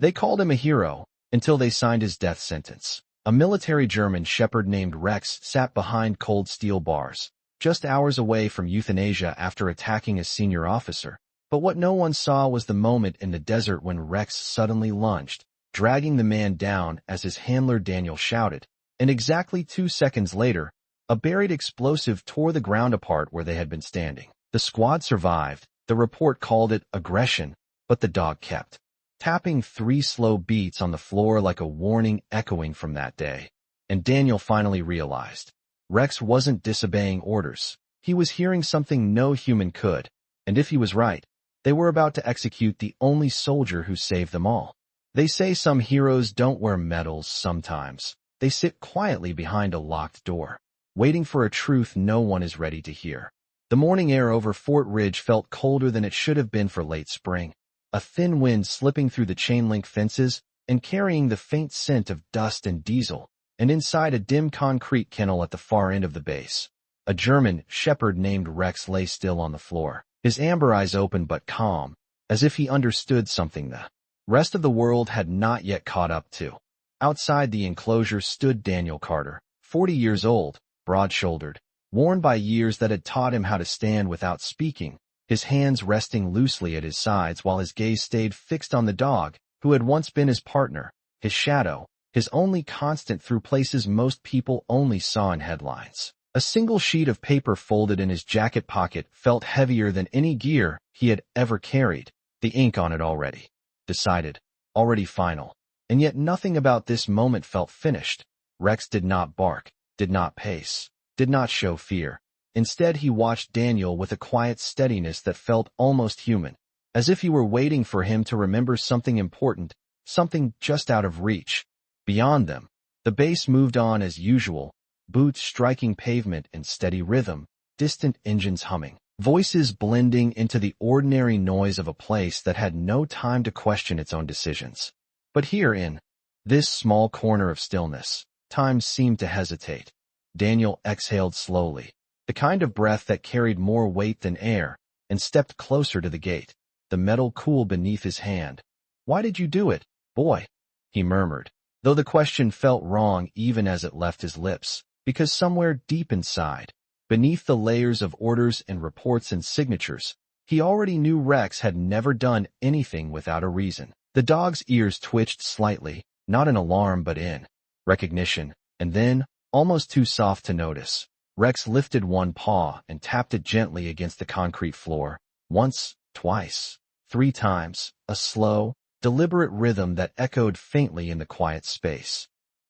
They called him a hero until they signed his death sentence. A military German shepherd named Rex sat behind cold steel bars, just hours away from euthanasia after attacking a senior officer. But what no one saw was the moment in the desert when Rex suddenly lunged, dragging the man down as his handler Daniel shouted. And exactly 2 seconds later, a buried explosive tore the ground apart where they had been standing. The squad survived. The report called it aggression, but the dog kept tapping 3 slow beats on the floor like a warning echoing from that day. And Daniel finally realized. Rex wasn't disobeying orders. He was hearing something no human could. And if he was right, they were about to execute the only soldier who saved them all. They say some heroes don't wear medals sometimes. They sit quietly behind a locked door, waiting for a truth no one is ready to hear. The morning air over Fort Ridge felt colder than it should have been for late spring. A thin wind slipping through the chain-link fences and carrying the faint scent of dust and diesel, and inside a dim concrete kennel at the far end of the base, a German shepherd named Rex lay still on the floor, his amber eyes open but calm, as if he understood something the rest of the world had not yet caught up to. Outside the enclosure stood Daniel Carter, 40 years old, broad-shouldered, worn by years that had taught him how to stand without speaking, his hands resting loosely at his sides while his gaze stayed fixed on the dog, who had once been his partner, his shadow, his only constant through places most people only saw in headlines. A single sheet of paper folded in his jacket pocket felt heavier than any gear he had ever carried, the ink on it already decided, already final. And yet nothing about this moment felt finished. Rex did not bark, did not pace, did not show fear. Instead, he watched Daniel with a quiet steadiness that felt almost human, as if he were waiting for him to remember something important, something just out of reach. Beyond them, the base moved on as usual, boots striking pavement in steady rhythm, distant engines humming, voices blending into the ordinary noise of a place that had no time to question its own decisions. But here in this small corner of stillness, time seemed to hesitate. Daniel exhaled slowly, the kind of breath that carried more weight than air, and stepped closer to the gate, the metal cool beneath his hand. "Why did you do it, boy?" he murmured, though the question felt wrong even as it left his lips, because somewhere deep inside, beneath the layers of orders and reports and signatures, he already knew Rex had never done anything without a reason. The dog's ears twitched slightly, not in alarm but in recognition, and then, almost too soft to notice, Rex lifted one paw and tapped it gently against the concrete floor, once, twice, 3 times, a slow, deliberate rhythm that echoed faintly in the quiet space.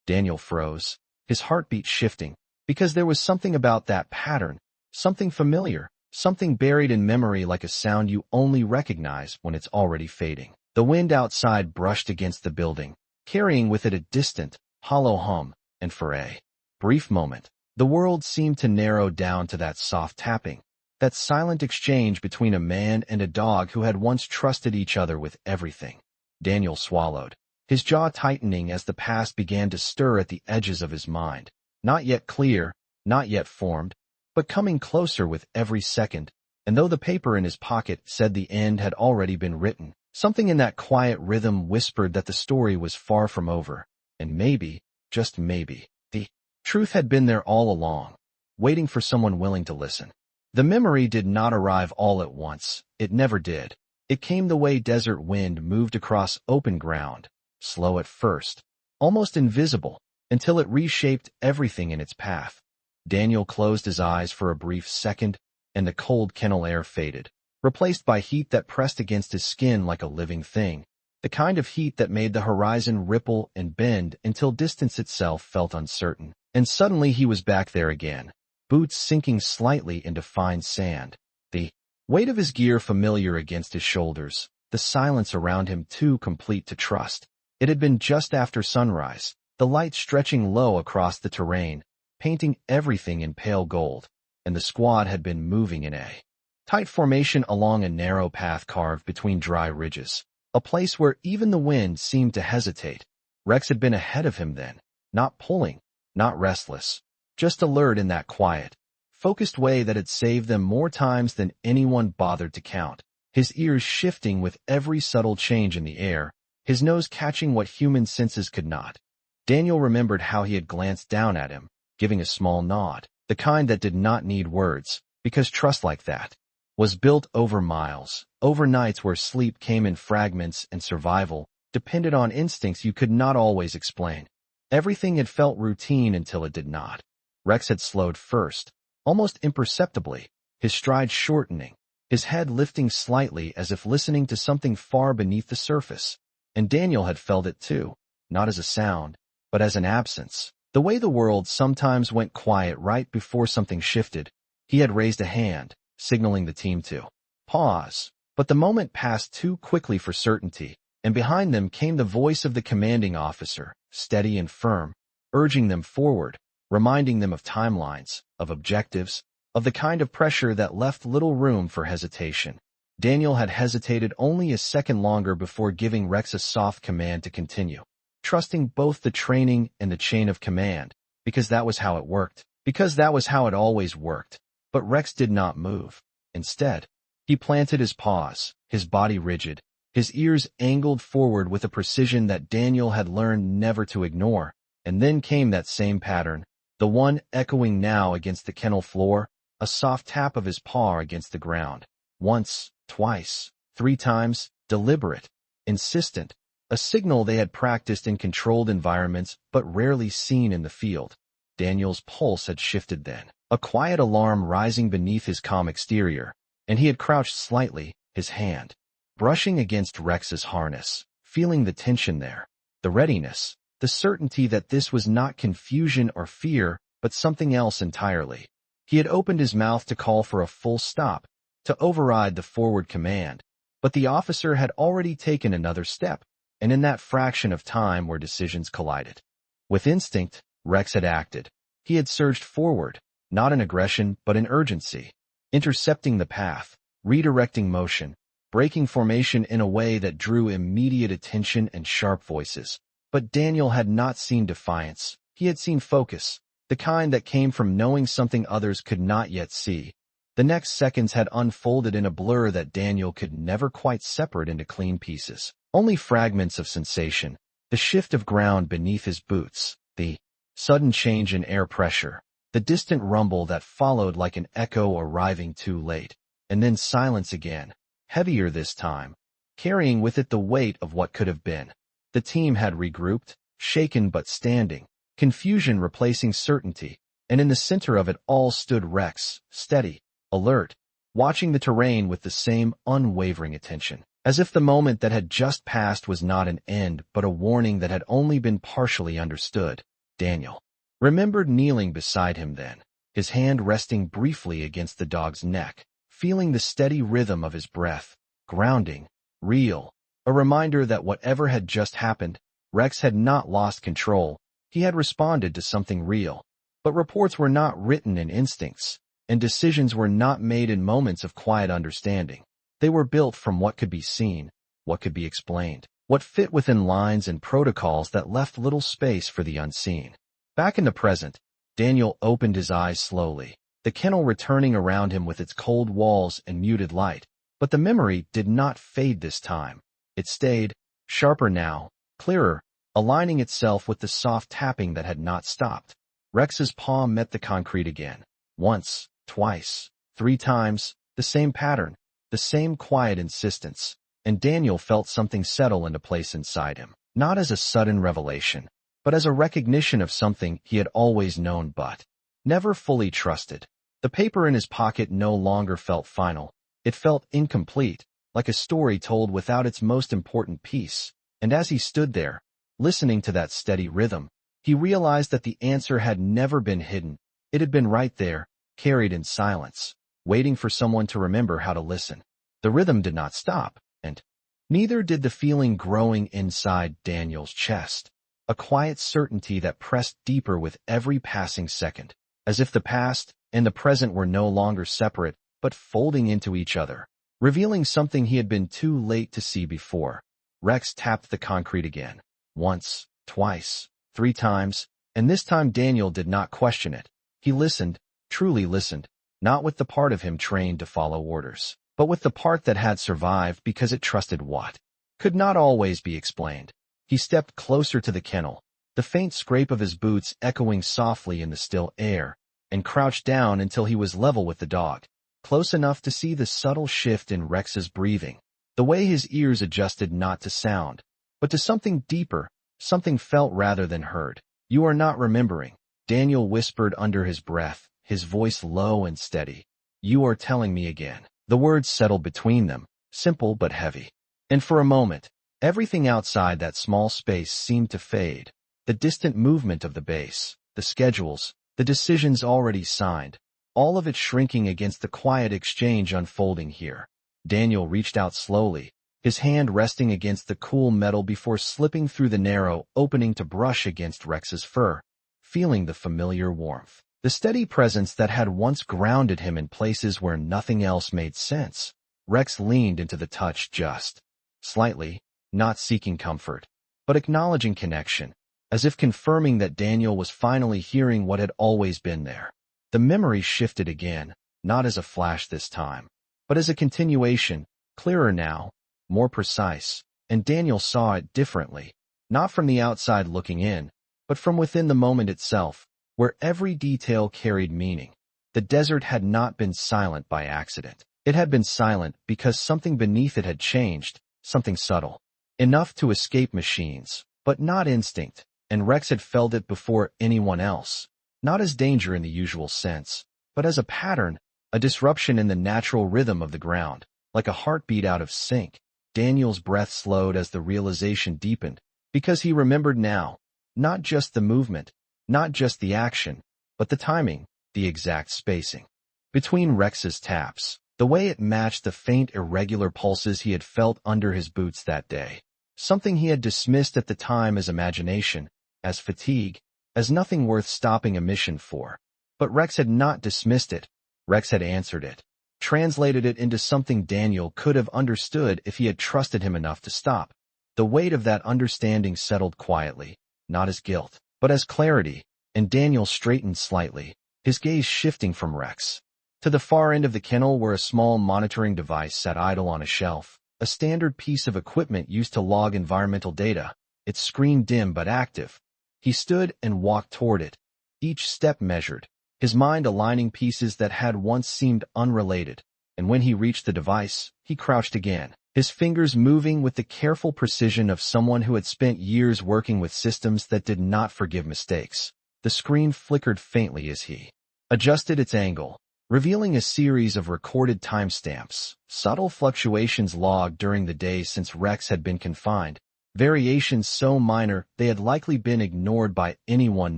Daniel froze, his heartbeat shifting, because there was something about that pattern, something familiar, something buried in memory like a sound you only recognize when it's already fading. The wind outside brushed against the building, carrying with it a distant, hollow hum, and for a brief moment, the world seemed to narrow down to that soft tapping, that silent exchange between a man and a dog who had once trusted each other with everything. Daniel swallowed, his jaw tightening as the past began to stir at the edges of his mind, not yet clear, not yet formed, but coming closer with every second, and though the paper in his pocket said the end had already been written, something in that quiet rhythm whispered that the story was far from over, and maybe, just maybe, the truth had been there all along, waiting for someone willing to listen. The memory did not arrive all at once. It never did. It came the way desert wind moved across open ground, slow at first, almost invisible, until it reshaped everything in its path. Daniel closed his eyes for a brief second, and the cold kennel air faded, replaced by heat that pressed against his skin like a living thing, the kind of heat that made the horizon ripple and bend until distance itself felt uncertain. And suddenly he was back there again, boots sinking slightly into fine sand, the weight of his gear familiar against his shoulders, the silence around him too complete to trust. It had been just after sunrise, the light stretching low across the terrain, painting everything in pale gold, and the squad had been moving in a tight formation along a narrow path carved between dry ridges, a place where even the wind seemed to hesitate. Rex had been ahead of him then, not pulling, not restless, just alert in that quiet, focused way that had saved them more times than anyone bothered to count, his ears shifting with every subtle change in the air, his nose catching what human senses could not. Daniel remembered how he had glanced down at him, giving a small nod, the kind that did not need words, because trust like that was built over miles, over nights where sleep came in fragments and survival depended on instincts you could not always explain. Everything had felt routine until it did not. Rex had slowed first, almost imperceptibly, his stride shortening, his head lifting slightly as if listening to something far beneath the surface. And Daniel had felt it too, not as a sound, but as an absence. The way the world sometimes went quiet right before something shifted. He had raised a hand, signaling the team to pause. But the moment passed too quickly for certainty, and behind them came the voice of the commanding officer, steady and firm, urging them forward, reminding them of timelines, of objectives, of the kind of pressure that left little room for hesitation. Daniel had hesitated only a second longer before giving Rex a soft command to continue, trusting both the training and the chain of command, because that was how it worked, because that was how it always worked. But Rex did not move. Instead, he planted his paws, his body rigid, his ears angled forward with a precision that Daniel had learned never to ignore. And then came that same pattern, the one echoing now against the kennel floor, a soft tap of his paw against the ground. Once, twice, 3 times, deliberate, insistent, a signal they had practiced in controlled environments but rarely seen in the field. Daniel's pulse had shifted then, a quiet alarm rising beneath his calm exterior, and he had crouched slightly, his hand brushing against Rex's harness, feeling the tension there, the readiness, the certainty that this was not confusion or fear, but something else entirely. He had opened his mouth to call for a full stop, to override the forward command, but the officer had already taken another step, and in that fraction of time where decisions collided. With instinct, Rex had acted. He had surged forward, not in aggression but in urgency, intercepting the path, redirecting motion, breaking formation in a way that drew immediate attention and sharp voices. But Daniel had not seen defiance. He had seen focus, the kind that came from knowing something others could not yet see. The next seconds had unfolded in a blur that Daniel could never quite separate into clean pieces. Only fragments of sensation, the shift of ground beneath his boots, the sudden change in air pressure, the distant rumble that followed like an echo arriving too late, and then silence again, heavier this time, carrying with it the weight of what could have been. The team had regrouped, shaken but standing, confusion replacing certainty, and in the center of it all stood Rex, steady, alert, watching the terrain with the same unwavering attention, as if the moment that had just passed was not an end but a warning that had only been partially understood. Daniel remembered kneeling beside him then, his hand resting briefly against the dog's neck, feeling the steady rhythm of his breath, grounding, real, a reminder that whatever had just happened, Rex had not lost control. He had responded to something real. But reports were not written in instincts, and decisions were not made in moments of quiet understanding. They were built from what could be seen, what could be explained, what fit within lines and protocols that left little space for the unseen. Back in the present, Daniel opened his eyes slowly, the kennel returning around him with its cold walls and muted light. But the memory did not fade this time. It stayed, sharper now, clearer, aligning itself with the soft tapping that had not stopped. Rex's paw met the concrete again. Once, twice, 3 times, the same pattern, the same quiet insistence, and Daniel felt something settle into place inside him, not as a sudden revelation, but as a recognition of something he had always known but never fully trusted. The paper in his pocket no longer felt final. It felt incomplete, like a story told without its most important piece. And as he stood there, listening to that steady rhythm, he realized that the answer had never been hidden. It had been right there, carried in silence, waiting for someone to remember how to listen. The rhythm did not stop, and neither did the feeling growing inside Daniel's chest, a quiet certainty that pressed deeper with every passing second, as if the past and the present were no longer separate, but folding into each other, revealing something he had been too late to see before. Rex tapped the concrete again, once, twice, 3 times, and this time Daniel did not question it. He listened, truly listened, not with the part of him trained to follow orders, but with the part that had survived because it trusted what could not always be explained. He stepped closer to the kennel, the faint scrape of his boots echoing softly in the still air, and crouched down until he was level with the dog, close enough to see the subtle shift in Rex's breathing, the way his ears adjusted not to sound, but to something deeper, something felt rather than heard. "You are not remembering," Daniel whispered under his breath, his voice low and steady. "You are telling me again." The words settled between them, simple but heavy. And for a moment, everything outside that small space seemed to fade. The distant movement of the base, the schedules, the decisions already signed, all of it shrinking against the quiet exchange unfolding here. Daniel reached out slowly, his hand resting against the cool metal before slipping through the narrow opening to brush against Rex's fur, feeling the familiar warmth, the steady presence that had once grounded him in places where nothing else made sense. Rex leaned into the touch just slightly, not seeking comfort, but acknowledging connection, as if confirming that Daniel was finally hearing what had always been there. The memory shifted again, not as a flash this time, but as a continuation, clearer now, more precise, and Daniel saw it differently, not from the outside looking in, but from within the moment itself, where every detail carried meaning. The desert had not been silent by accident. It had been silent because something beneath it had changed, something subtle, enough to escape machines, but not instinct, and Rex had felt it before anyone else, not as danger in the usual sense, but as a pattern, a disruption in the natural rhythm of the ground, like a heartbeat out of sync. Daniel's breath slowed as the realization deepened, because he remembered now, not just the movement, not just the action, but the timing, the exact spacing between Rex's taps, the way it matched the faint irregular pulses he had felt under his boots that day, something he had dismissed at the time as imagination, as fatigue, as nothing worth stopping a mission for. But Rex had not dismissed it. Rex had answered it, translated it into something Daniel could have understood if he had trusted him enough to stop. The weight of that understanding settled quietly, not as guilt, but as clarity, and Daniel straightened slightly, his gaze shifting from Rex to the far end of the kennel where a small monitoring device sat idle on a shelf, a standard piece of equipment used to log environmental data, its screen dim but active. He stood and walked toward it, each step measured, his mind aligning pieces that had once seemed unrelated, and when he reached the device, he crouched again, his fingers moving with the careful precision of someone who had spent years working with systems that did not forgive mistakes. The screen flickered faintly as he adjusted its angle, revealing a series of recorded timestamps, subtle fluctuations logged during the days since Rex had been confined, variations so minor they had likely been ignored by anyone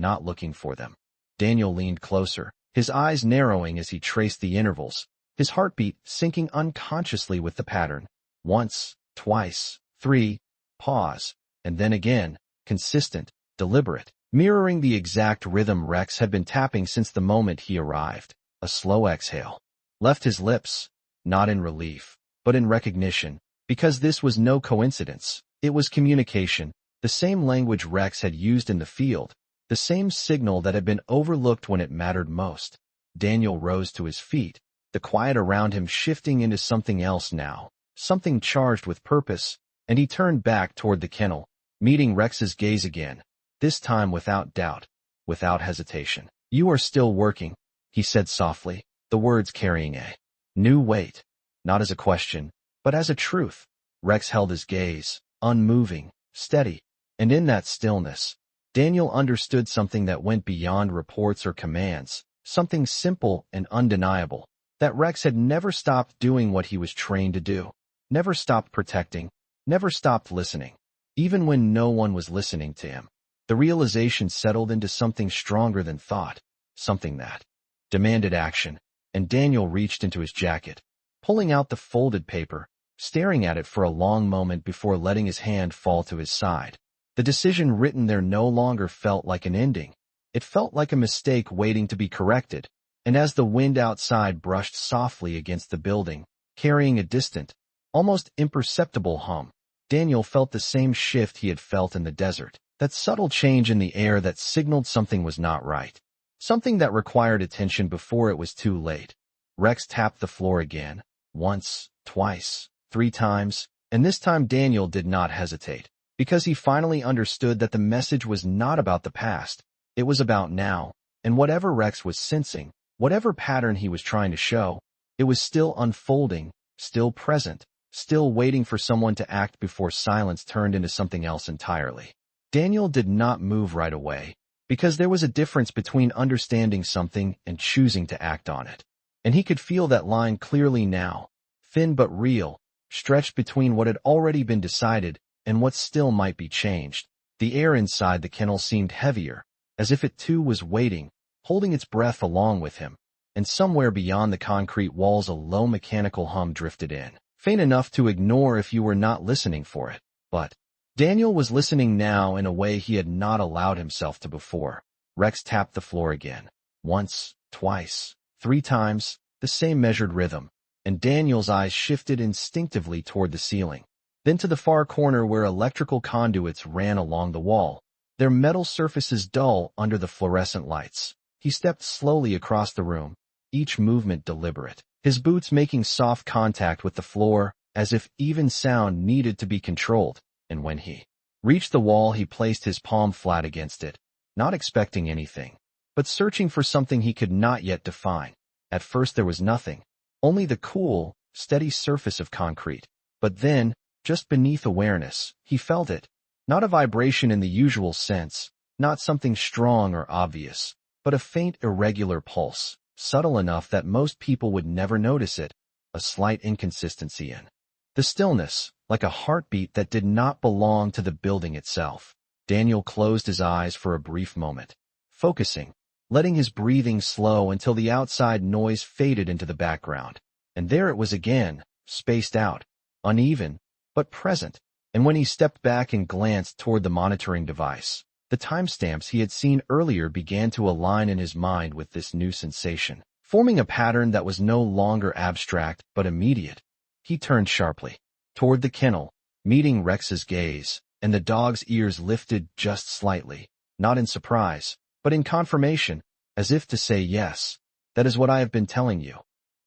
not looking for them. Daniel leaned closer, his eyes narrowing as he traced the intervals, his heartbeat syncing unconsciously with the pattern. Once, twice, three, pause, and then again, consistent, deliberate, mirroring the exact rhythm Rex had been tapping since the moment he arrived. A slow exhale left his lips, not in relief, but in recognition, because this was no coincidence. It was communication, the same language Rex had used in the field, the same signal that had been overlooked when it mattered most. Daniel rose to his feet, the quiet around him shifting into something else now, something charged with purpose, and he turned back toward the kennel, meeting Rex's gaze again, this time without doubt, without hesitation. "You are still working," he said softly, the words carrying a new weight, not as a question, but as a truth. Rex held his gaze, unmoving, steady, and in that stillness, Daniel understood something that went beyond reports or commands, something simple and undeniable, that Rex had never stopped doing what he was trained to do, never stopped protecting, never stopped listening, even when no one was listening to him. The realization settled into something stronger than thought, something that demanded action, and Daniel reached into his jacket, pulling out the folded paper, staring at it for a long moment before letting his hand fall to his side. The decision written there no longer felt like an ending. It felt like a mistake waiting to be corrected, and as the wind outside brushed softly against the building, carrying a distant, almost imperceptible hum, Daniel felt the same shift he had felt in the desert, that subtle change in the air that signaled something was not right, something that required attention before it was too late. Rex tapped the floor again, once, twice, three times, And this time Daniel did not hesitate, because he finally understood that the message was not about the past, it was about now, and whatever Rex was sensing, whatever pattern he was trying to show, it was still unfolding, still present, still waiting for someone to act before silence turned into something else entirely. Daniel did not move right away, because there was a difference between understanding something and choosing to act on it. And he could feel that line clearly now, thin but real, stretched between what had already been decided and what still might be changed. The air inside the kennel seemed heavier, as if it too was waiting, holding its breath along with him, and somewhere beyond the concrete walls a low mechanical hum drifted in, faint enough to ignore if you were not listening for it. But Daniel was listening now in a way he had not allowed himself to before. Rex tapped the floor again. Once, twice, 3 times, the same measured rhythm, and Daniel's eyes shifted instinctively toward the ceiling, then to the far corner where electrical conduits ran along the wall, their metal surfaces dull under the fluorescent lights. He stepped slowly across the room, each movement deliberate, his boots making soft contact with the floor, as if even sound needed to be controlled, and when he reached the wall he placed his palm flat against it, not expecting anything, but searching for something he could not yet define. At first there was nothing, only the cool, steady surface of concrete. But then, just beneath awareness, he felt it. Not a vibration in the usual sense, not something strong or obvious, but a faint irregular pulse, subtle enough that most people would never notice it, a slight inconsistency in the stillness, like a heartbeat that did not belong to the building itself. Daniel closed his eyes for a brief moment, focusing, letting his breathing slow until the outside noise faded into the background. And there it was again, spaced out, uneven, but present. And when he stepped back and glanced toward the monitoring device, the timestamps he had seen earlier began to align in his mind with this new sensation, forming a pattern that was no longer abstract but immediate. He turned sharply toward the kennel, meeting Rex's gaze, and the dog's ears lifted just slightly, not in surprise, but in confirmation, as if to say yes, that is what I have been telling you.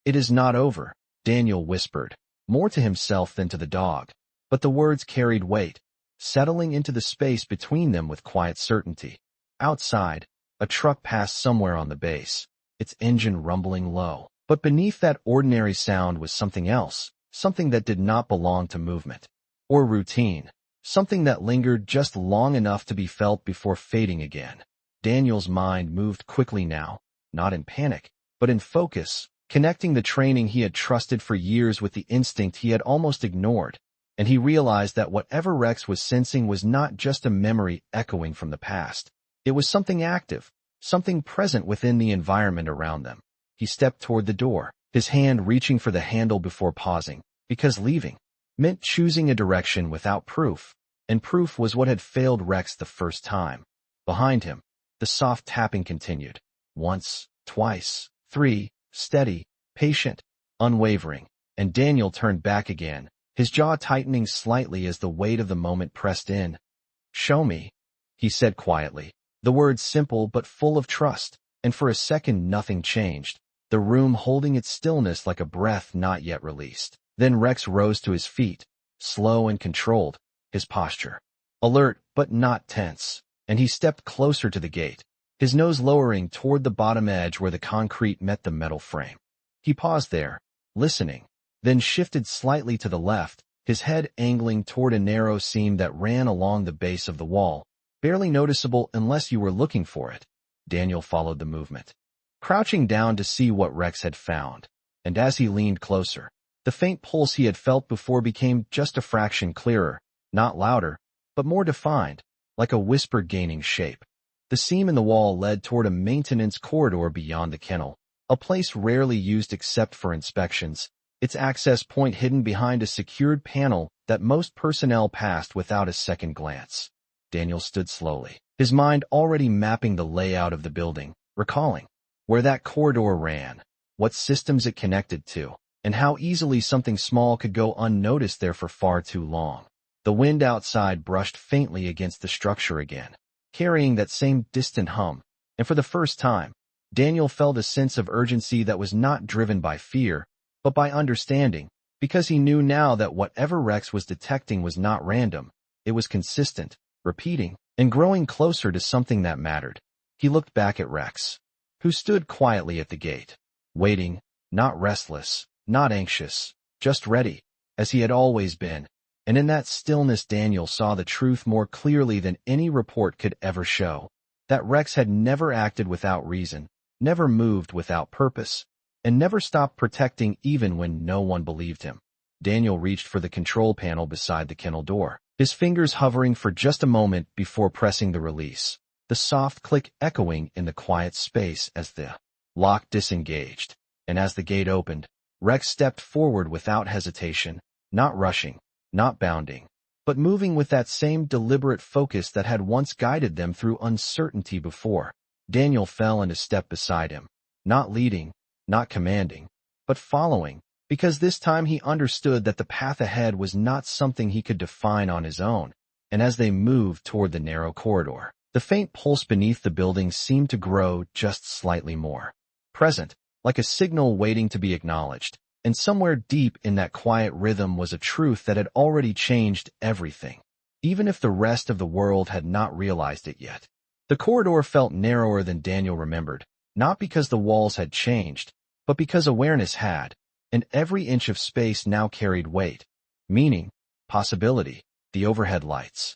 It is not over, Daniel whispered, more to himself than to the dog, but the words carried weight, settling into the space between them with quiet certainty. Outside, a truck passed somewhere on the base, its engine rumbling low, but beneath that ordinary sound was something else, something that did not belong to movement or routine, something that lingered just long enough to be felt before fading again. Daniel's mind moved quickly now, not in panic, but in focus, connecting the training he had trusted for years with the instinct he had almost ignored, and he realized that whatever Rex was sensing was not just a memory echoing from the past. It was something active, something present within the environment around them. He stepped toward the door, his hand reaching for the handle before pausing, because leaving meant choosing a direction without proof, and proof was what had failed Rex the first time. Behind him, the soft tapping continued. Once, twice, 3, steady, patient, unwavering, and Daniel turned back again, his jaw tightening slightly as the weight of the moment pressed in. "Show me," he said quietly, the words simple but full of trust, and for a second nothing changed, the room holding its stillness like a breath not yet released. Then Rex rose to his feet, slow and controlled, his posture alert but not tense, and he stepped closer to the gate, his nose lowering toward the bottom edge where the concrete met the metal frame. He paused there, listening, then shifted slightly to the left, his head angling toward a narrow seam that ran along the base of the wall, barely noticeable unless you were looking for it. Daniel followed the movement, crouching down to see what Rex had found, and as he leaned closer, the faint pulse he had felt before became just a fraction clearer, not louder, but more defined, like a whisper gaining shape. The seam in the wall led toward a maintenance corridor beyond the kennel, a place rarely used except for inspections, its access point hidden behind a secured panel that most personnel passed without a second glance. Daniel stood slowly, his mind already mapping the layout of the building, recalling where that corridor ran, what systems it connected to, and how easily something small could go unnoticed there for far too long. The wind outside brushed faintly against the structure again, carrying that same distant hum, and for the first time, Daniel felt a sense of urgency that was not driven by fear, but by understanding. because he knew now that whatever Rex was detecting was not random. It was consistent, repeating, and growing closer to something that mattered. He looked back at Rex, who stood quietly at the gate, waiting, not restless, not anxious, just ready, as he had always been. And in that stillness Daniel saw the truth more clearly than any report could ever show. That Rex had never acted without reason, never moved without purpose, and never stopped protecting even when no one believed him. Daniel reached for the control panel beside the kennel door, his fingers hovering for just a moment before pressing the release, the soft click echoing in the quiet space as the lock disengaged. And as the gate opened, Rex stepped forward without hesitation, not rushing, not bounding, but moving with that same deliberate focus that had once guided them through uncertainty before. Daniel fell into step beside him, not leading, not commanding, but following, because this time he understood that the path ahead was not something he could define on his own. And as they moved toward the narrow corridor, the faint pulse beneath the building seemed to grow just slightly more present, like a signal waiting to be acknowledged. And somewhere deep in that quiet rhythm was a truth that had already changed everything, even if the rest of the world had not realized it yet. The corridor felt narrower than Daniel remembered, not because the walls had changed, but because awareness had, and every inch of space now carried weight, meaning, possibility. The overhead lights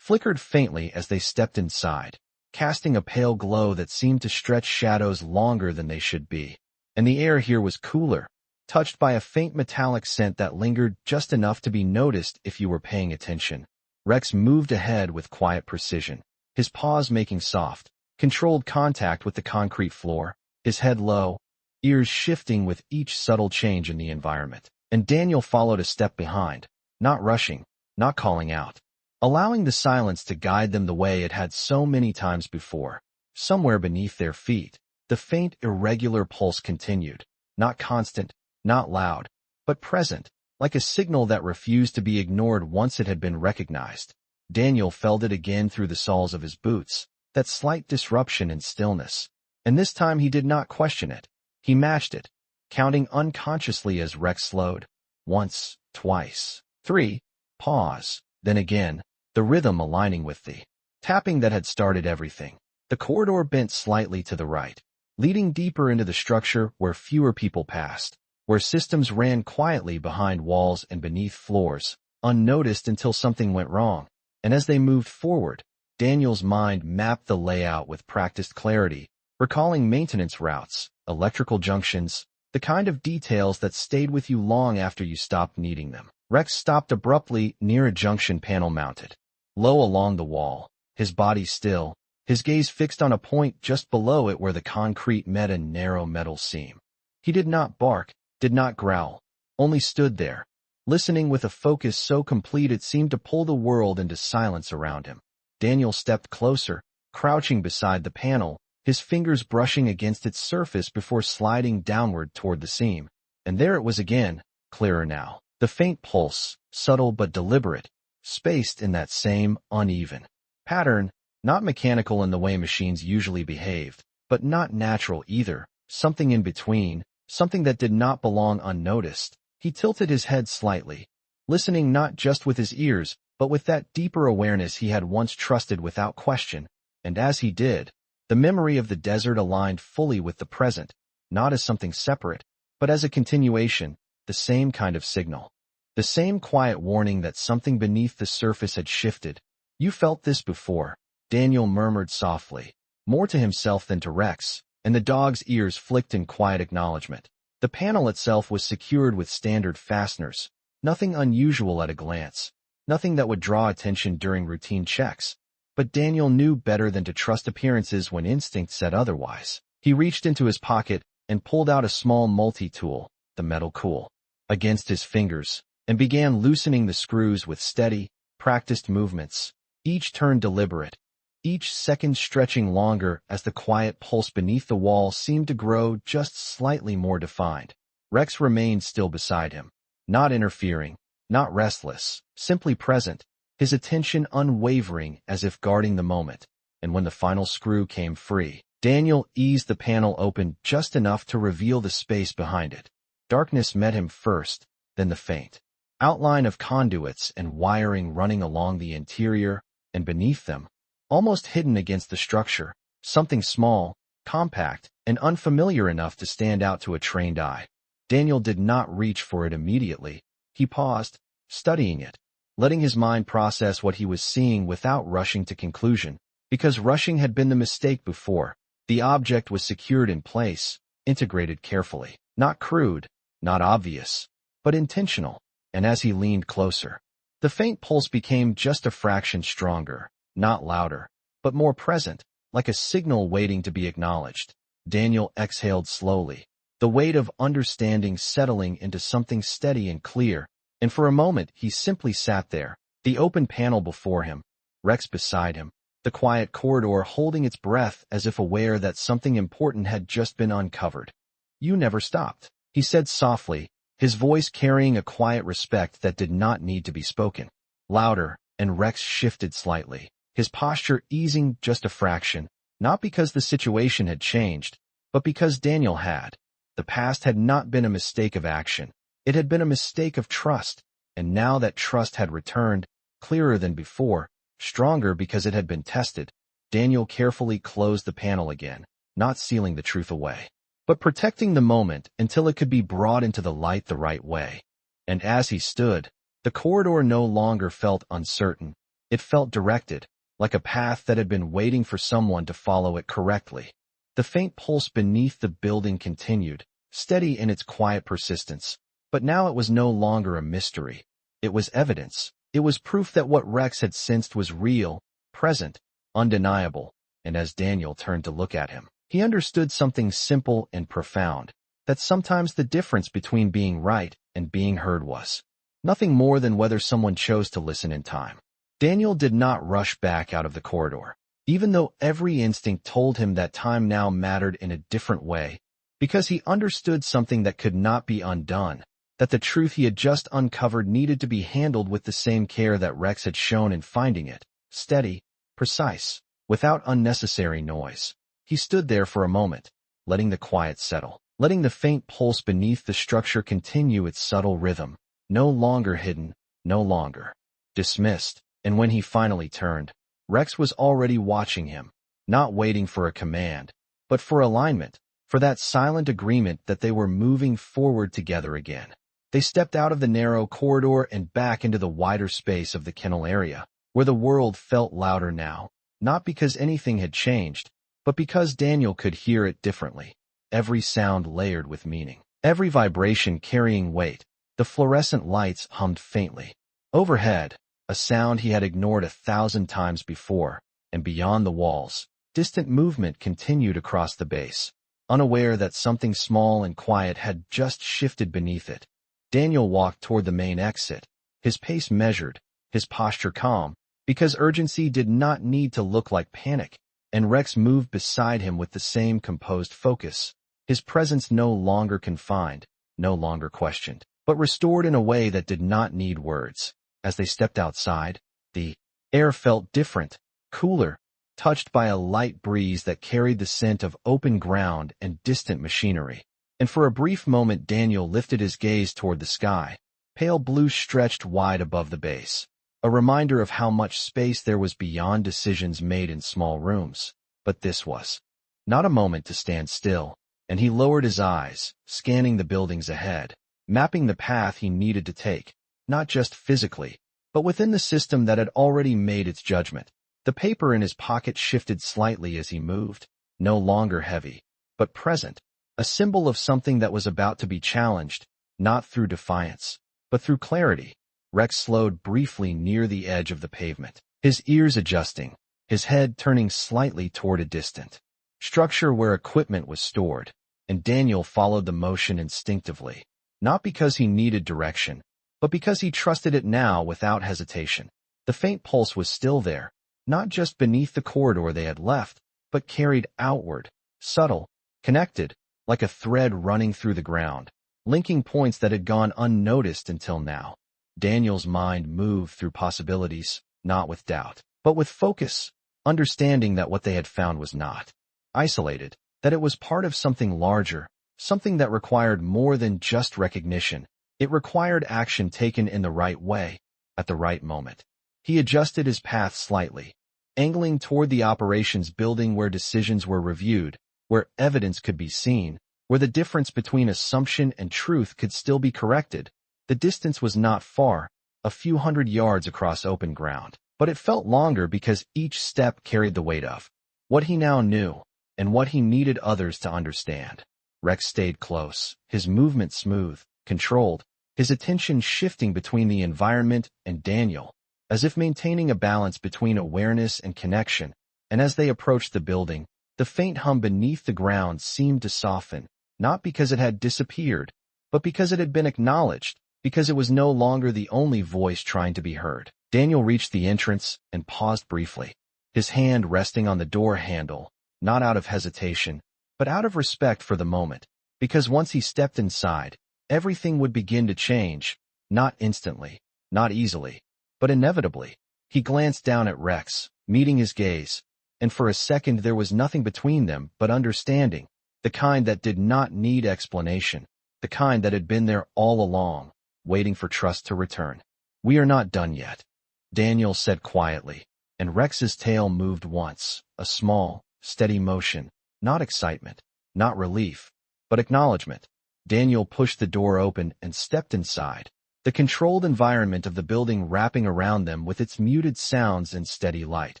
flickered faintly as they stepped inside, casting a pale glow that seemed to stretch shadows longer than they should be. And the air here was cooler, touched by a faint metallic scent that lingered just enough to be noticed if you were paying attention. Rex moved ahead with quiet precision, his paws making soft, controlled contact with the concrete floor, his head low, ears shifting with each subtle change in the environment. And Daniel followed a step behind, not rushing, not calling out, allowing the silence to guide them the way it had so many times before. Somewhere beneath their feet, the faint, irregular pulse continued, not constant, not loud, but present, like a signal that refused to be ignored once it had been recognized. Daniel felt it again through the soles of his boots, that slight disruption in stillness. And this time he did not question it. He matched it, counting unconsciously as Rex slowed. Once, twice, three, pause, then again, the rhythm aligning with the tapping that had started everything. The corridor bent slightly to the right, leading deeper into the structure where fewer people passed, where systems ran quietly behind walls and beneath floors, unnoticed until something went wrong. And as they moved forward, Daniel's mind mapped the layout with practiced clarity, recalling maintenance routes, electrical junctions, the kind of details that stayed with you long after you stopped needing them. Rex stopped abruptly near a junction panel mounted low along the wall, his body still, his gaze fixed on a point just below it where the concrete met a narrow metal seam. He did not bark, did not growl, only stood there, listening with a focus so complete it seemed to pull the world into silence around him. Daniel stepped closer, crouching beside the panel, his fingers brushing against its surface before sliding downward toward the seam. And there it was again, clearer now. The faint pulse, subtle but deliberate, spaced in that same uneven pattern, not mechanical in the way machines usually behaved, but not natural either, something in between, something that did not belong unnoticed. He tilted his head slightly, listening not just with his ears, but with that deeper awareness he had once trusted without question. And as he did, the memory of the desert aligned fully with the present, not as something separate, but as a continuation, the same kind of signal. The same quiet warning that something beneath the surface had shifted. You felt this before, Daniel murmured softly, more to himself than to Rex, and the dog's ears flicked in quiet acknowledgement. The panel itself was secured with standard fasteners, nothing unusual at a glance, nothing that would draw attention during routine checks. But Daniel knew better than to trust appearances when instinct said otherwise. He reached into his pocket and pulled out a small multi-tool, the metal cool, against his fingers, and began loosening the screws with steady, practiced movements, each turn deliberate, each second stretching longer as the quiet pulse beneath the wall seemed to grow just slightly more defined. Rex remained still beside him, not interfering, not restless, simply present, his attention unwavering as if guarding the moment. And when the final screw came free, Daniel eased the panel open just enough to reveal the space behind it. Darkness met him first, then the faint outline of conduits and wiring running along the interior, and beneath them, almost hidden against the structure, something small, compact, and unfamiliar enough to stand out to a trained eye. Daniel did not reach for it immediately. He paused, studying it, letting his mind process what he was seeing without rushing to conclusion, because rushing had been the mistake before. The object was secured in place, integrated carefully, not crude, not obvious, but intentional. And as he leaned closer, the faint pulse became just a fraction stronger, not louder, but more present, like a signal waiting to be acknowledged. Daniel exhaled slowly, the weight of understanding settling into something steady and clear, and for a moment he simply sat there, the open panel before him, Rex beside him, the quiet corridor holding its breath as if aware that something important had just been uncovered. "You never stopped," he said softly, his voice carrying a quiet respect that did not need to be spoken. Louder, and Rex shifted slightly, his posture easing just a fraction, not because the situation had changed, but because Daniel had. The past had not been a mistake of action. It had been a mistake of trust, and now that trust had returned, clearer than before, stronger because it had been tested, Daniel carefully closed the panel again, not sealing the truth away, but protecting the moment until it could be brought into the light the right way. And as he stood, the corridor no longer felt uncertain. It felt directed, like a path that had been waiting for someone to follow it correctly. The faint pulse beneath the building continued, steady in its quiet persistence. But now it was no longer a mystery. It was evidence. It was proof that what Rex had sensed was real, present, undeniable. And as Daniel turned to look at him, he understood something simple and profound, that sometimes the difference between being right and being heard was nothing more than whether someone chose to listen in time. Daniel did not rush back out of the corridor, even though every instinct told him that time now mattered in a different way, because he understood something that could not be undone, that the truth he had just uncovered needed to be handled with the same care that Rex had shown in finding it, steady, precise, without unnecessary noise. He stood there for a moment, letting the quiet settle, letting the faint pulse beneath the structure continue its subtle rhythm, no longer hidden, no longer dismissed. And when he finally turned, Rex was already watching him, not waiting for a command, but for alignment, for that silent agreement that they were moving forward together again. They stepped out of the narrow corridor and back into the wider space of the kennel area, where the world felt louder now, not because anything had changed, but because Daniel could hear it differently. Every sound layered with meaning, every vibration carrying weight. The fluorescent lights hummed faintly overhead, a sound he had ignored 1,000 times before, and beyond the walls, distant movement continued across the base, unaware that something small and quiet had just shifted beneath it. Daniel walked toward the main exit, his pace measured, his posture calm, because urgency did not need to look like panic, and Rex moved beside him with the same composed focus, his presence no longer confined, no longer questioned, but restored in a way that did not need words. As they stepped outside, the air felt different, cooler, touched by a light breeze that carried the scent of open ground and distant machinery. And for a brief moment Daniel lifted his gaze toward the sky, pale blue stretched wide above the base, a reminder of how much space there was beyond decisions made in small rooms. But this was not a moment to stand still, and he lowered his eyes, scanning the buildings ahead, mapping the path he needed to take, not just physically, but within the system that had already made its judgment. The paper in his pocket shifted slightly as he moved, no longer heavy, but present, a symbol of something that was about to be challenged, not through defiance, but through clarity. Rex slowed briefly near the edge of the pavement, his ears adjusting, his head turning slightly toward a distant structure where equipment was stored, and Daniel followed the motion instinctively, not because he needed direction, but because he trusted it now without hesitation. The faint pulse was still there, not just beneath the corridor they had left, but carried outward, subtle, connected, like a thread running through the ground, linking points that had gone unnoticed until now. Daniel's mind moved through possibilities, not with doubt, but with focus, understanding that what they had found was not isolated, that it was part of something larger, something that required more than just recognition. It required action taken in the right way, at the right moment. He adjusted his path slightly, angling toward the operations building where decisions were reviewed, where evidence could be seen, where the difference between assumption and truth could still be corrected. The distance was not far, a few hundred yards across open ground, but it felt longer because each step carried the weight of what he now knew and what he needed others to understand. Rex stayed close, his movement smooth, controlled, his attention shifting between the environment and Daniel, as if maintaining a balance between awareness and connection. And as they approached the building, the faint hum beneath the ground seemed to soften, not because it had disappeared, but because it had been acknowledged, because it was no longer the only voice trying to be heard. Daniel reached the entrance and paused briefly, his hand resting on the door handle, not out of hesitation, but out of respect for the moment, because once he stepped inside, everything would begin to change, not instantly, not easily, but inevitably. He glanced down at Rex, meeting his gaze, and for a second there was nothing between them but understanding, the kind that did not need explanation, the kind that had been there all along, waiting for trust to return. "We are not done yet," Daniel said quietly, and Rex's tail moved once, a small, steady motion, not excitement, not relief, but acknowledgement. Daniel pushed the door open and stepped inside, the controlled environment of the building wrapping around them with its muted sounds and steady light.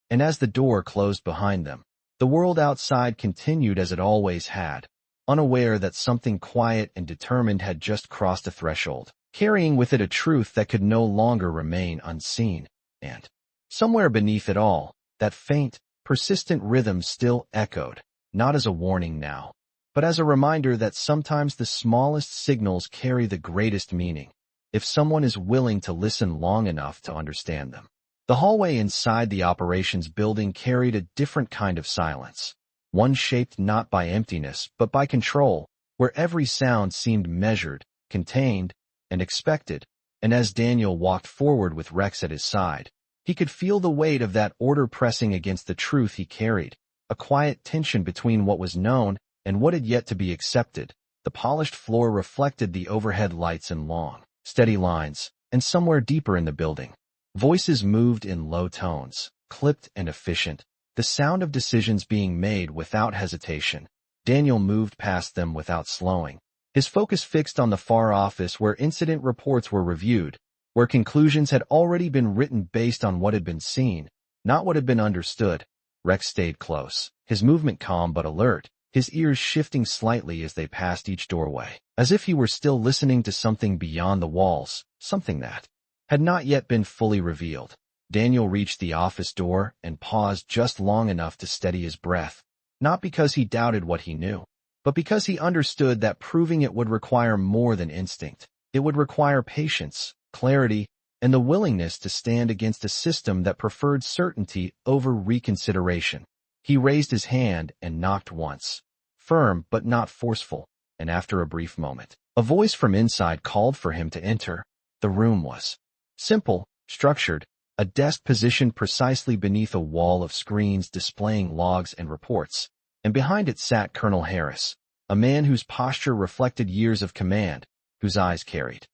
And as the door closed behind them, the world outside continued as it always had, unaware that something quiet and determined had just crossed a threshold, carrying with it a truth that could no longer remain unseen. And somewhere beneath it all, that faint, persistent rhythm still echoed, not as a warning now, but as a reminder that sometimes the smallest signals carry the greatest meaning, if someone is willing to listen long enough to understand them. The hallway inside the operations building carried a different kind of silence, one shaped not by emptiness but by control, where every sound seemed measured, contained, and expected. And as Daniel walked forward with Rex at his side, he could feel the weight of that order pressing against the truth he carried, a quiet tension between what was known and what had yet to be accepted. The polished floor reflected the overhead lights in long, steady lines, and somewhere deeper in the building, voices moved in low tones, clipped and efficient, the sound of decisions being made without hesitation. Daniel moved past them without slowing, his focus fixed on the far office where incident reports were reviewed, where conclusions had already been written based on what had been seen, not what had been understood. Rex stayed close, his movement calm but alert, his ears shifting slightly as they passed each doorway, as if he were still listening to something beyond the walls, something that had not yet been fully revealed. Daniel reached the office door and paused just long enough to steady his breath, not because he doubted what he knew, but because he understood that proving it would require more than instinct. It would require patience, clarity, and the willingness to stand against a system that preferred certainty over reconsideration. He raised his hand and knocked once, firm but not forceful, and after a brief moment, a voice from inside called for him to enter. The room was simple, structured, a desk positioned precisely beneath a wall of screens displaying logs and reports, and behind it sat Colonel Harris, a man whose posture reflected years of command, whose eyes carried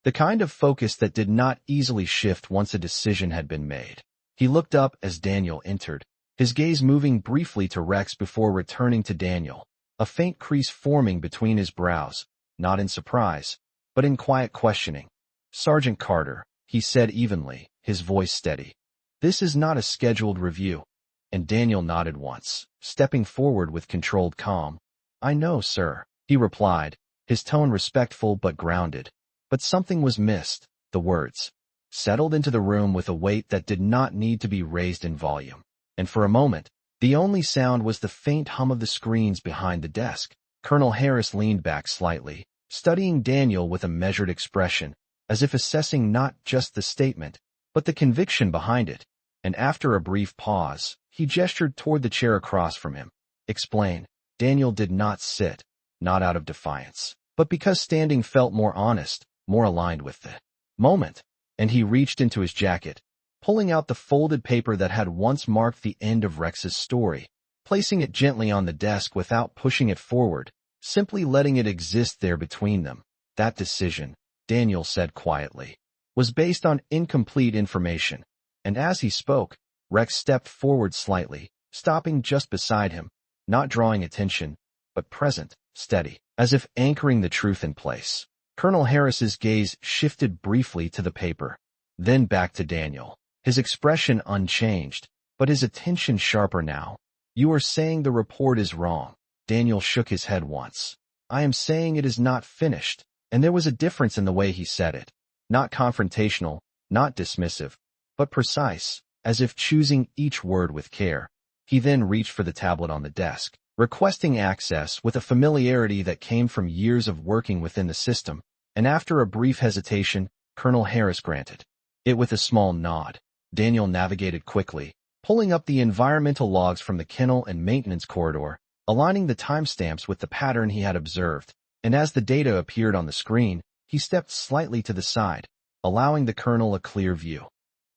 the kind of focus that did not easily shift once a decision had been made. He looked up as Daniel entered, his gaze moving briefly to Rex before returning to Daniel, a faint crease forming between his brows, not in surprise, but in quiet questioning. "Sergeant Carter," he said evenly, his voice steady. "This is not a scheduled review." And Daniel nodded once, stepping forward with controlled calm. "I know, sir," he replied, his tone respectful but grounded. But something was missed. The words settled into the room with a weight that did not need to be raised in volume. And for a moment, the only sound was the faint hum of the screens behind the desk. Colonel Harris leaned back slightly, studying Daniel with a measured expression, as if assessing not just the statement, but the conviction behind it. And after a brief pause, he gestured toward the chair across from him. "Explain." Daniel did not sit, not out of defiance, but because standing felt more honest, more aligned with the moment. And he reached into his jacket, pulling out the folded paper that had once marked the end of Rex's story, placing it gently on the desk without pushing it forward, simply letting it exist there between them. That decision, Daniel said quietly, was based on incomplete information. And as he spoke, Rex stepped forward slightly, stopping just beside him, not drawing attention, but present, steady, as if anchoring the truth in place. Colonel Harris's gaze shifted briefly to the paper, then back to Daniel, his expression unchanged, but his attention sharper now. You are saying the report is wrong. Daniel shook his head once. I am saying it is not finished, and there was a difference in the way he said it. Not confrontational, not dismissive, but precise, as if choosing each word with care. He then reached for the tablet on the desk, requesting access with a familiarity that came from years of working within the system, and after a brief hesitation, Colonel Harris granted it with a small nod. Daniel navigated quickly, pulling up the environmental logs from the kennel and maintenance corridor, aligning the timestamps with the pattern he had observed, and as the data appeared on the screen, he stepped slightly to the side, allowing the colonel a clear view.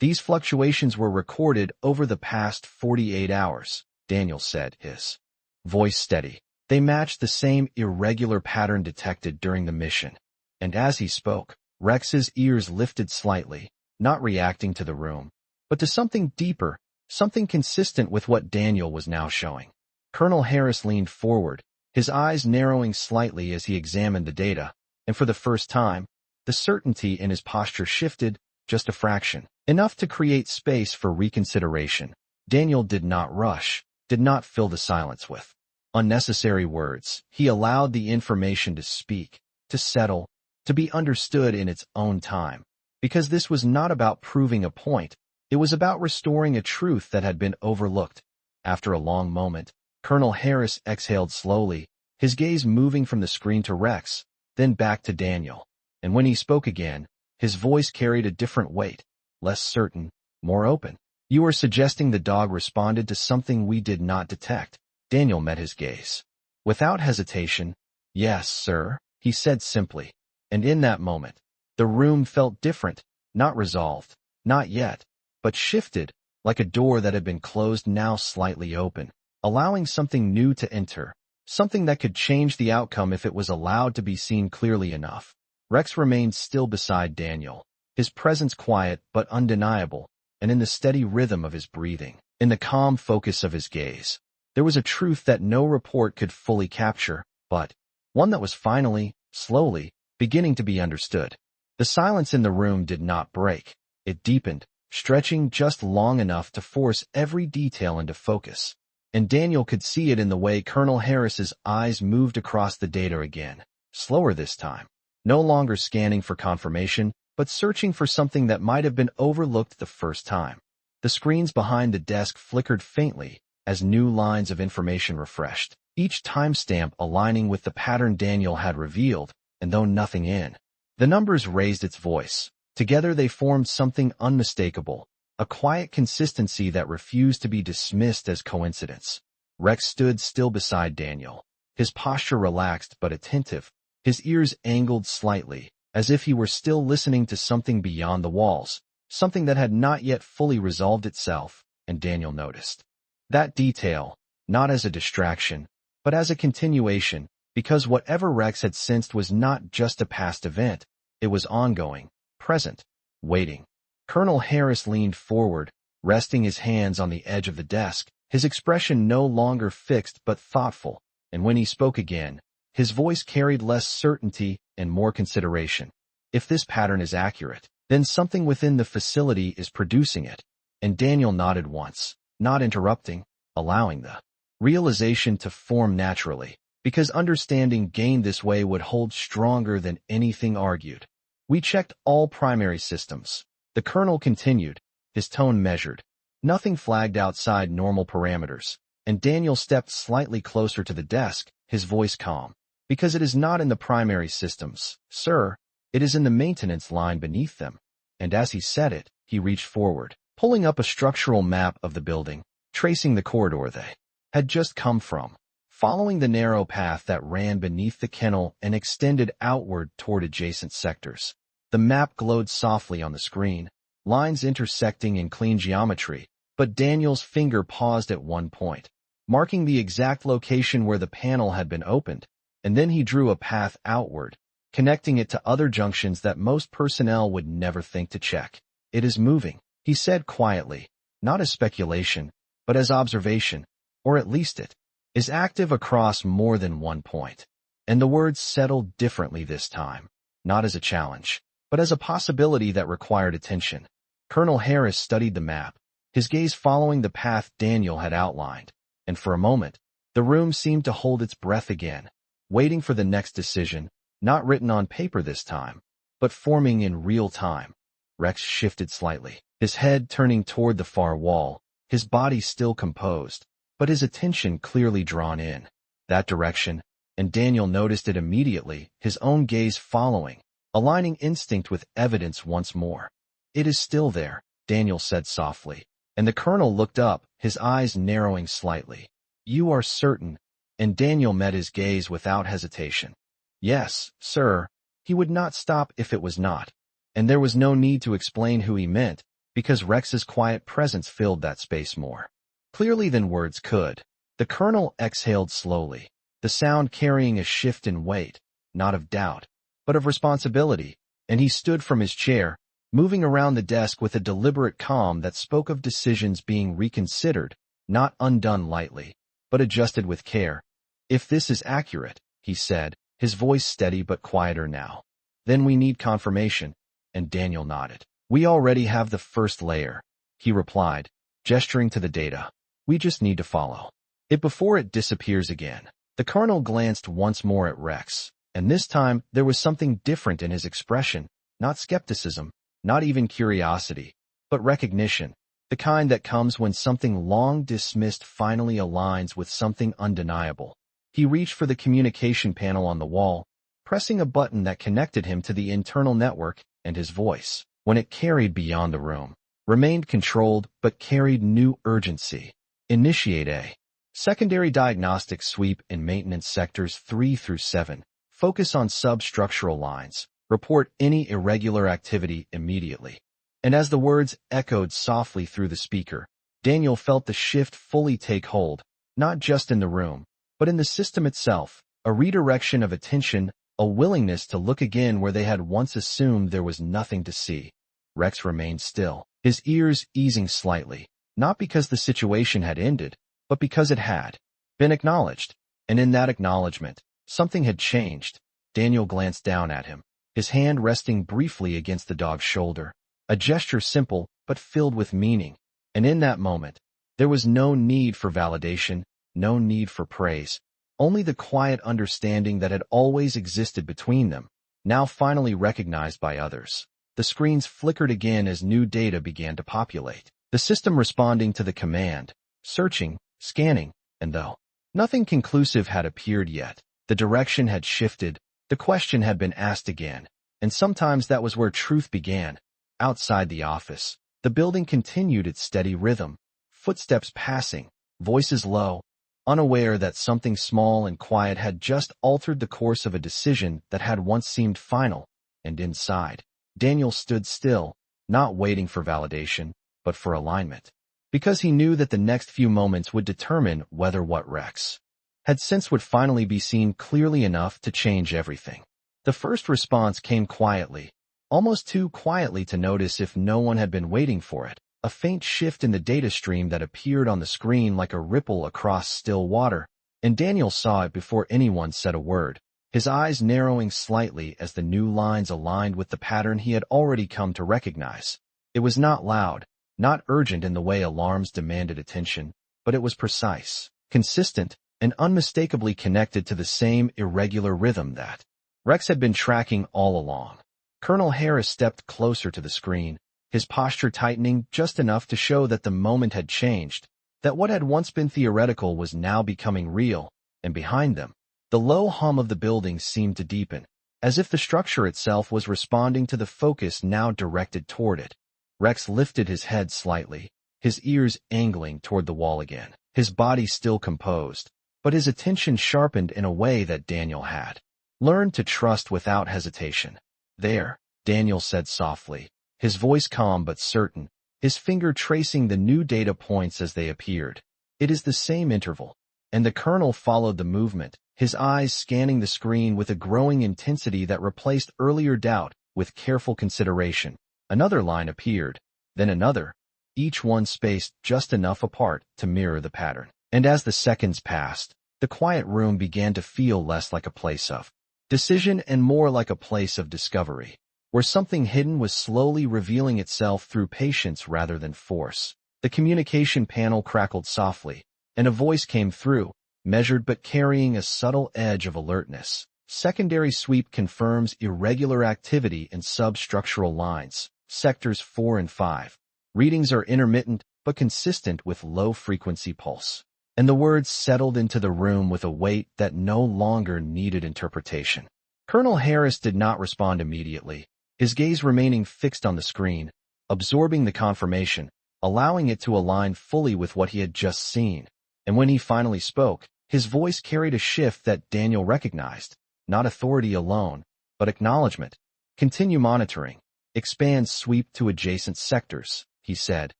These fluctuations were recorded over the past 48 hours, Daniel said, his voice steady. They matched the same irregular pattern detected during the mission. And as he spoke, Rex's ears lifted slightly, not reacting to the room, but to something deeper, something consistent with what Daniel was now showing. Colonel Harris leaned forward, his eyes narrowing slightly as he examined the data, and for the first time, the certainty in his posture shifted just a fraction, enough to create space for reconsideration. Daniel did not rush, did not fill the silence with unnecessary words. He allowed the information to speak, to settle, to be understood in its own time. Because this was not about proving a point, it was about restoring a truth that had been overlooked. After a long moment, Colonel Harris exhaled slowly, his gaze moving from the screen to Rex, then back to Daniel. And when he spoke again, his voice carried a different weight, less certain, more open. You are suggesting the dog responded to something we did not detect. Daniel met his gaze. Without hesitation, yes, sir, he said simply. And in that moment, the room felt different, not resolved, not yet, but shifted, like a door that had been closed now slightly open, allowing something new to enter, something that could change the outcome if it was allowed to be seen clearly enough. Rex remained still beside Daniel, his presence quiet but undeniable, and in the steady rhythm of his breathing, in the calm focus of his gaze. There was a truth that no report could fully capture, but one that was finally, slowly, beginning to be understood. The silence in the room did not break. It deepened, stretching just long enough to force every detail into focus. And Daniel could see it in the way Colonel Harris's eyes moved across the data again, slower this time. No longer scanning for confirmation, but searching for something that might have been overlooked the first time. The screens behind the desk flickered faintly as new lines of information refreshed, each timestamp aligning with the pattern Daniel had revealed, and though nothing in. The numbers raised its voice. Together they formed something unmistakable, a quiet consistency that refused to be dismissed as coincidence. Rex stood still beside Daniel, his posture relaxed but attentive, his ears angled slightly, as if he were still listening to something beyond the walls, something that had not yet fully resolved itself, and Daniel noticed that detail, not as a distraction, but as a continuation, because whatever Rex had sensed was not just a past event, it was ongoing, present, waiting. Colonel Harris leaned forward, resting his hands on the edge of the desk, his expression no longer fixed but thoughtful, and when he spoke again, his voice carried less certainty and more consideration. If this pattern is accurate, then something within the facility is producing it. And Daniel nodded once, not interrupting, allowing the realization to form naturally, because understanding gained this way would hold stronger than anything argued. We checked all primary systems. The colonel continued, his tone measured. Nothing flagged outside normal parameters, and Daniel stepped slightly closer to the desk, his voice calm. Because it is not in the primary systems, sir, it is in the maintenance line beneath them. And as he said it, he reached forward, pulling up a structural map of the building, tracing the corridor they had just come from, following the narrow path that ran beneath the kennel and extended outward toward adjacent sectors. The map glowed softly on the screen, lines intersecting in clean geometry, but Daniel's finger paused at one point, marking the exact location where the panel had been opened, and then he drew a path outward, connecting it to other junctions that most personnel would never think to check. It is moving, he said quietly, not as speculation, but as observation, or at least it is active across more than one point. And the words settled differently this time, not as a challenge, but as a possibility that required attention. Colonel Harris studied the map, his gaze following the path Daniel had outlined, and for a moment, the room seemed to hold its breath again, waiting for the next decision, not written on paper this time, but forming in real time. Rex shifted slightly, his head turning toward the far wall, his body still composed, but his attention clearly drawn in that direction, and Daniel noticed it immediately, his own gaze following, aligning instinct with evidence once more. "It is still there," Daniel said softly, and the colonel looked up, his eyes narrowing slightly. "You are certain?" And Daniel met his gaze without hesitation. "Yes, sir." He would not stop if it was not, and there was no need to explain who he meant, because Rex's quiet presence filled that space more clearly than words could. The colonel exhaled slowly, the sound carrying a shift in weight, not of doubt, but of responsibility, and he stood from his chair, moving around the desk with a deliberate calm that spoke of decisions being reconsidered, not undone lightly, but adjusted with care. "If this is accurate," he said, his voice steady but quieter now, "then we need confirmation," and Daniel nodded. "We already have the first layer," he replied, gesturing to the data. "We just need to follow it before it disappears again." The colonel glanced once more at Rex, and this time there was something different in his expression, not skepticism, not even curiosity, but recognition, the kind that comes when something long dismissed finally aligns with something undeniable. He reached for the communication panel on the wall, pressing a button that connected him to the internal network, and his voice, when it carried beyond the room, remained controlled but carried new urgency. "Initiate a secondary diagnostic sweep in maintenance sectors 3 through 7. Focus on substructural lines. Report any irregular activity immediately." And as the words echoed softly through the speaker, Daniel felt the shift fully take hold, not just in the room, but in the system itself, a redirection of attention, a willingness to look again where they had once assumed there was nothing to see. Rex remained still, his ears easing slightly, not because the situation had ended, but because it had been acknowledged. And in that acknowledgement, something had changed. Daniel glanced down at him, his hand resting briefly against the dog's shoulder, a gesture simple but filled with meaning. And in that moment, there was no need for validation, no need for praise, only the quiet understanding that had always existed between them, now finally recognized by others. The screens flickered again as new data began to populate, the system responding to the command, searching, scanning, and though nothing conclusive had appeared yet, the direction had shifted, the question had been asked again, and sometimes that was where truth began. Outside the office, the building continued its steady rhythm, footsteps passing, voices low, unaware that something small and quiet had just altered the course of a decision that had once seemed final. And inside, Daniel stood still, not waiting for validation, but for alignment, because he knew that the next few moments would determine whether what Rex had sensed would finally be seen clearly enough to change everything. The first response came quietly, almost too quietly to notice if no one had been waiting for it, a faint shift in the data stream that appeared on the screen like a ripple across still water, and Daniel saw it before anyone said a word, his eyes narrowing slightly as the new lines aligned with the pattern he had already come to recognize. It was not loud, not urgent in the way alarms demanded attention, but it was precise, consistent, and unmistakably connected to the same irregular rhythm that Rex had been tracking all along. Colonel Harris stepped closer to the screen, his posture tightening just enough to show that the moment had changed, that what had once been theoretical was now becoming real, and behind them, the low hum of the building seemed to deepen, as if the structure itself was responding to the focus now directed toward it. Rex lifted his head slightly, his ears angling toward the wall again, his body still composed, but his attention sharpened in a way that Daniel had learned to trust without hesitation. "There," Daniel said softly, his voice calm but certain, his finger tracing the new data points as they appeared. "It is the same interval, and the colonel followed the movement, his eyes scanning the screen with a growing intensity that replaced earlier doubt with careful consideration. Another line appeared, then another, each one spaced just enough apart to mirror the pattern. And as the seconds passed, the quiet room began to feel less like a place of decision and more like a place of discovery, where something hidden was slowly revealing itself through patience rather than force. The communication panel crackled softly, and a voice came through, measured but carrying a subtle edge of alertness. Secondary sweep confirms irregular activity in substructural lines, sectors 4 and 5. Readings are intermittent but consistent with low-frequency pulse. And the words settled into the room with a weight that no longer needed interpretation. Colonel Harris did not respond immediately, his gaze remaining fixed on the screen, absorbing the confirmation, allowing it to align fully with what he had just seen. And when he finally spoke, his voice carried a shift that Daniel recognized, not authority alone, but acknowledgement. Continue monitoring. Expand sweep to adjacent sectors, he said,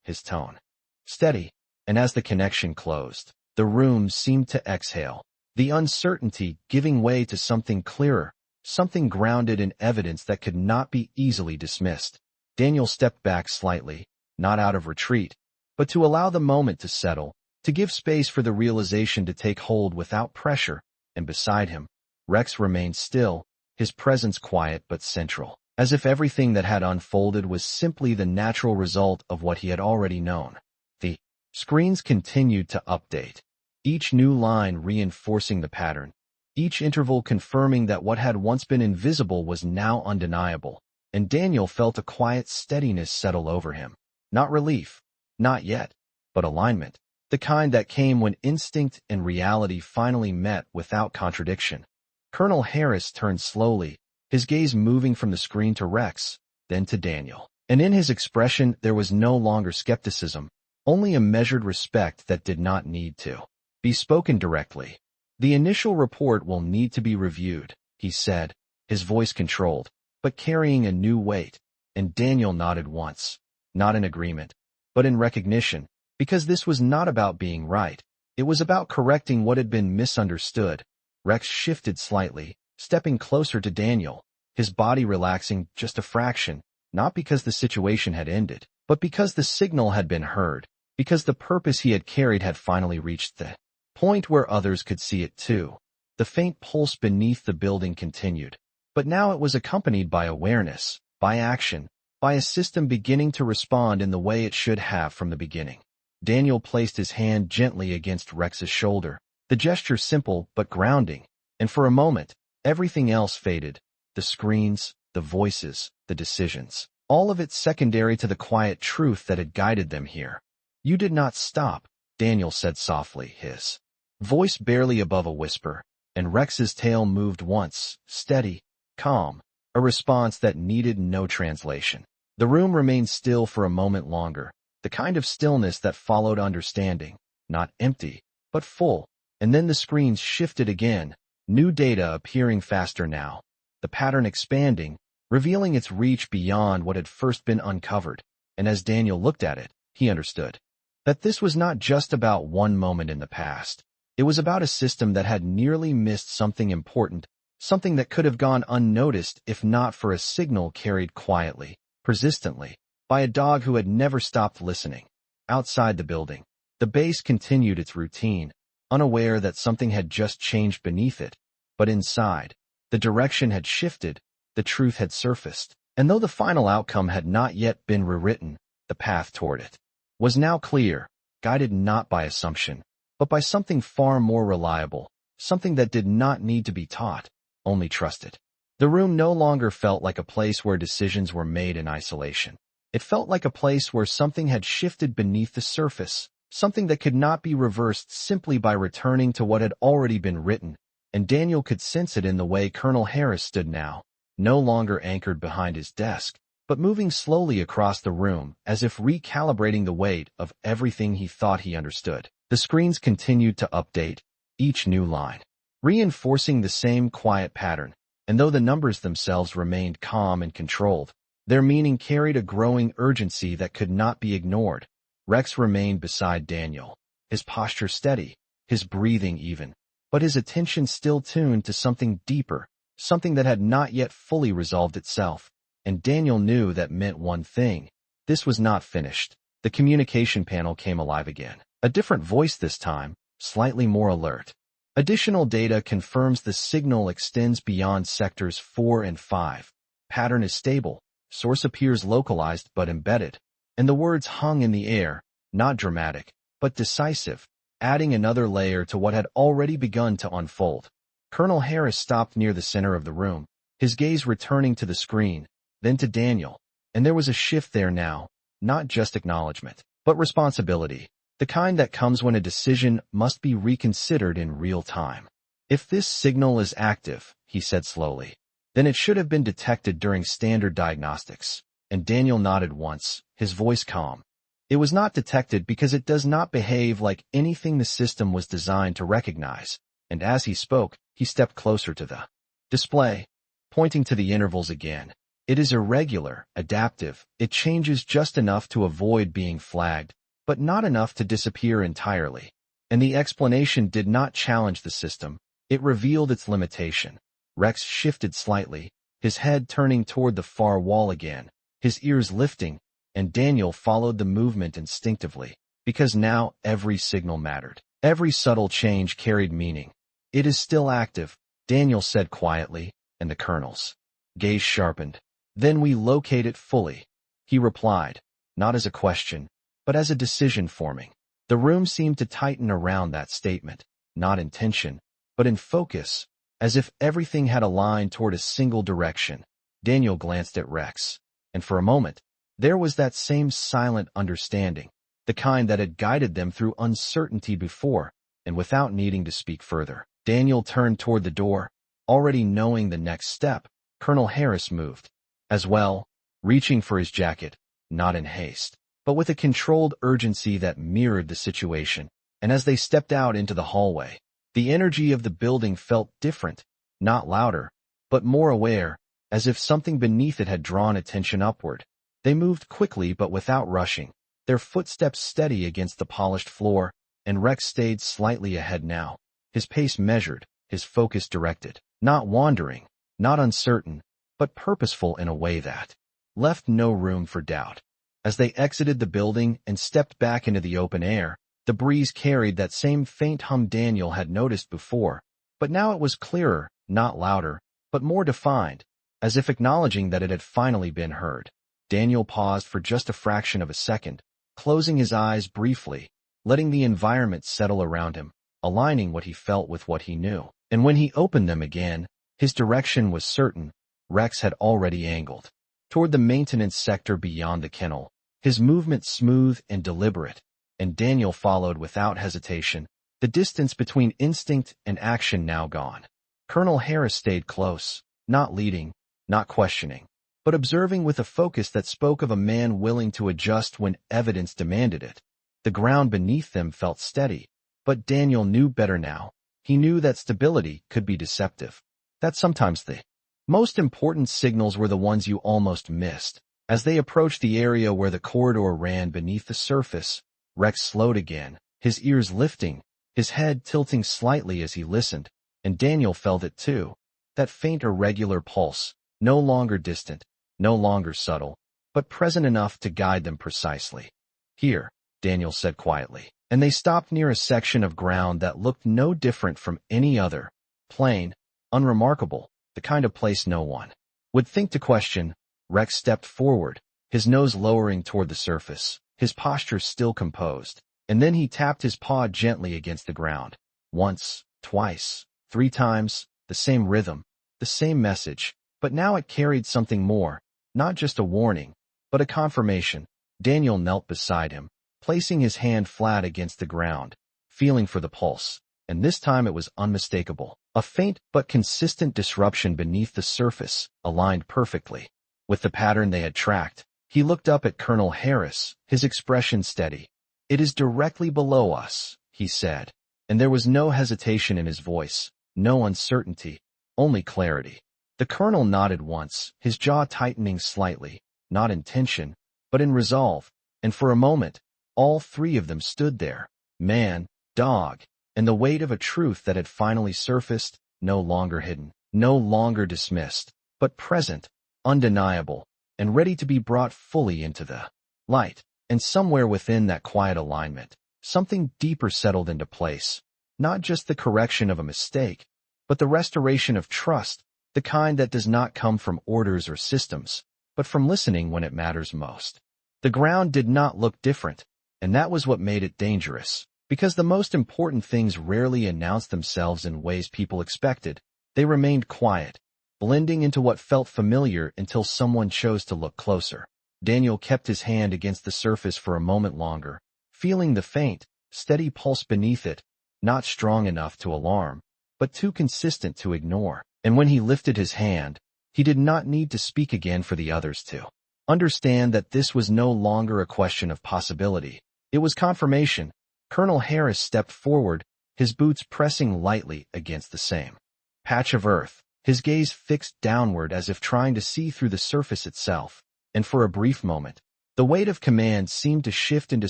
his tone steady. And as the connection closed, the room seemed to exhale, the uncertainty giving way to something clearer, something grounded in evidence that could not be easily dismissed. Daniel stepped back slightly, not out of retreat, but to allow the moment to settle, to give space for the realization to take hold without pressure, and beside him, Rex remained still, his presence quiet but central, as if everything that had unfolded was simply the natural result of what he had already known. The screens continued to update, each new line reinforcing the pattern, each interval confirming that what had once been invisible was now undeniable, and Daniel felt a quiet steadiness settle over him. Not relief, not yet, but alignment, the kind that came when instinct and reality finally met without contradiction. Colonel Harris turned slowly, his gaze moving from the screen to Rex, then to Daniel. And in his expression there was no longer skepticism, only a measured respect that did not need to be spoken directly. The initial report will need to be reviewed, he said, his voice controlled, but carrying a new weight, and Daniel nodded once, not in agreement, but in recognition, because this was not about being right, it was about correcting what had been misunderstood. Rex shifted slightly, stepping closer to Daniel, his body relaxing just a fraction, not because the situation had ended, but because the signal had been heard, because the purpose he had carried had finally reached the point where others could see it too. The faint pulse beneath the building continued, but now it was accompanied by awareness, by action, by a system beginning to respond in the way it should have from the beginning. Daniel placed his hand gently against Rex's shoulder, the gesture simple but grounding, and for a moment, everything else faded, the screens, the voices, the decisions, all of it secondary to the quiet truth that had guided them here. You did not stop, Daniel said softly, his voice barely above a whisper, and Rex's tail moved once, steady, calm, a response that needed no translation. The room remained still for a moment longer, the kind of stillness that followed understanding, not empty, but full, and then the screens shifted again, new data appearing faster now, the pattern expanding, revealing its reach beyond what had first been uncovered, and as Daniel looked at it, he understood that this was not just about one moment in the past. It was about a system that had nearly missed something important, something that could have gone unnoticed if not for a signal carried quietly, persistently, by a dog who had never stopped listening. Outside the building, the base continued its routine, unaware that something had just changed beneath it. But inside, the direction had shifted, the truth had surfaced, and though the final outcome had not yet been rewritten, the path toward it was now clear, guided not by assumption, but by something far more reliable, something that did not need to be taught, only trusted. The room no longer felt like a place where decisions were made in isolation. It felt like a place where something had shifted beneath the surface, something that could not be reversed simply by returning to what had already been written, and Daniel could sense it in the way Colonel Harris stood now, no longer anchored behind his desk, but moving slowly across the room as if recalibrating the weight of everything he thought he understood. The screens continued to update, each new line reinforcing the same quiet pattern, and though the numbers themselves remained calm and controlled, their meaning carried a growing urgency that could not be ignored. Rex remained beside Daniel, his posture steady, his breathing even, but his attention still tuned to something deeper, something that had not yet fully resolved itself. And Daniel knew that meant one thing. This was not finished. The communication panel came alive again. A different voice this time, slightly more alert. Additional data confirms the signal extends beyond sectors 4 and 5. Pattern is stable. Source appears localized but embedded. And the words hung in the air, not dramatic, but decisive, adding another layer to what had already begun to unfold. Colonel Harris stopped near the center of the room, his gaze returning to the screen, then to Daniel. And there was a shift there now, not just acknowledgement, but responsibility, the kind that comes when a decision must be reconsidered in real time. If this signal is active, he said slowly, then it should have been detected during standard diagnostics. And Daniel nodded once, his voice calm. It was not detected because it does not behave like anything the system was designed to recognize. And as he spoke, he stepped closer to the display, pointing to the intervals again. It is irregular, adaptive. It changes just enough to avoid being flagged, but not enough to disappear entirely. And the explanation did not challenge the system. It revealed its limitation. Rex shifted slightly, his head turning toward the far wall again, his ears lifting, and Daniel followed the movement instinctively, because now every signal mattered. Every subtle change carried meaning. It is still active, Daniel said quietly, and the colonel's gaze sharpened. Then we locate it fully, he replied, not as a question, but as a decision forming. The room seemed to tighten around that statement, not in tension, but in focus, as if everything had aligned toward a single direction. Daniel glanced at Rex, and for a moment, there was that same silent understanding, the kind that had guided them through uncertainty before, and without needing to speak further. Daniel turned toward the door, already knowing the next step. Colonel Harris moved as well, reaching for his jacket, not in haste, but with a controlled urgency that mirrored the situation. And as they stepped out into the hallway, the energy of the building felt different, not louder, but more aware, as if something beneath it had drawn attention upward. They moved quickly but without rushing, their footsteps steady against the polished floor, and Rex stayed slightly ahead now, his pace measured, his focus directed, not wandering, not uncertain, but purposeful in a way that left no room for doubt. As they exited the building and stepped back into the open air, the breeze carried that same faint hum Daniel had noticed before, but now it was clearer, not louder, but more defined, as if acknowledging that it had finally been heard. Daniel paused for just a fraction of a second, closing his eyes briefly, letting the environment settle around him, aligning what he felt with what he knew. And when he opened them again, his direction was certain. Rex had already angled toward the maintenance sector beyond the kennel, his movement smooth and deliberate, and Daniel followed without hesitation, the distance between instinct and action now gone. Colonel Harris stayed close, not leading, not questioning, but observing with a focus that spoke of a man willing to adjust when evidence demanded it. The ground beneath them felt steady, but Daniel knew better now. He knew that stability could be deceptive, that sometimes the most important signals were the ones you almost missed. As they approached the area where the corridor ran beneath the surface, Rex slowed again, his ears lifting, his head tilting slightly as he listened, and Daniel felt it too. That faint irregular pulse, no longer distant, no longer subtle, but present enough to guide them precisely. Here, Daniel said quietly, and they stopped near a section of ground that looked no different from any other, plain, unremarkable, the kind of place no one would think to question. Rex stepped forward, his nose lowering toward the surface, his posture still composed, and then he tapped his paw gently against the ground. Once, twice, 3 times, the same rhythm, the same message, but now it carried something more, not just a warning, but a confirmation. Daniel knelt beside him, placing his hand flat against the ground, feeling for the pulse, and this time it was unmistakable. A faint but consistent disruption beneath the surface, aligned perfectly with the pattern they had tracked. He looked up at Colonel Harris, his expression steady. "It is directly below us," he said, and there was no hesitation in his voice, no uncertainty, only clarity. The colonel nodded once, his jaw tightening slightly, not in tension, but in resolve, and for a moment, all 3 of them stood there, man, dog, and the weight of a truth that had finally surfaced, no longer hidden, no longer dismissed, but present, undeniable, and ready to be brought fully into the light. And somewhere within that quiet alignment, something deeper settled into place. Not just the correction of a mistake, but the restoration of trust, the kind that does not come from orders or systems, but from listening when it matters most. The ground did not look different, and that was what made it dangerous. Because the most important things rarely announced themselves in ways people expected, they remained quiet, blending into what felt familiar until someone chose to look closer. Daniel kept his hand against the surface for a moment longer, feeling the faint, steady pulse beneath it, not strong enough to alarm, but too consistent to ignore. And when he lifted his hand, he did not need to speak again for the others to understand that this was no longer a question of possibility. It was confirmation. Colonel Harris stepped forward, his boots pressing lightly against the same patch of earth, his gaze fixed downward as if trying to see through the surface itself. And for a brief moment, the weight of command seemed to shift into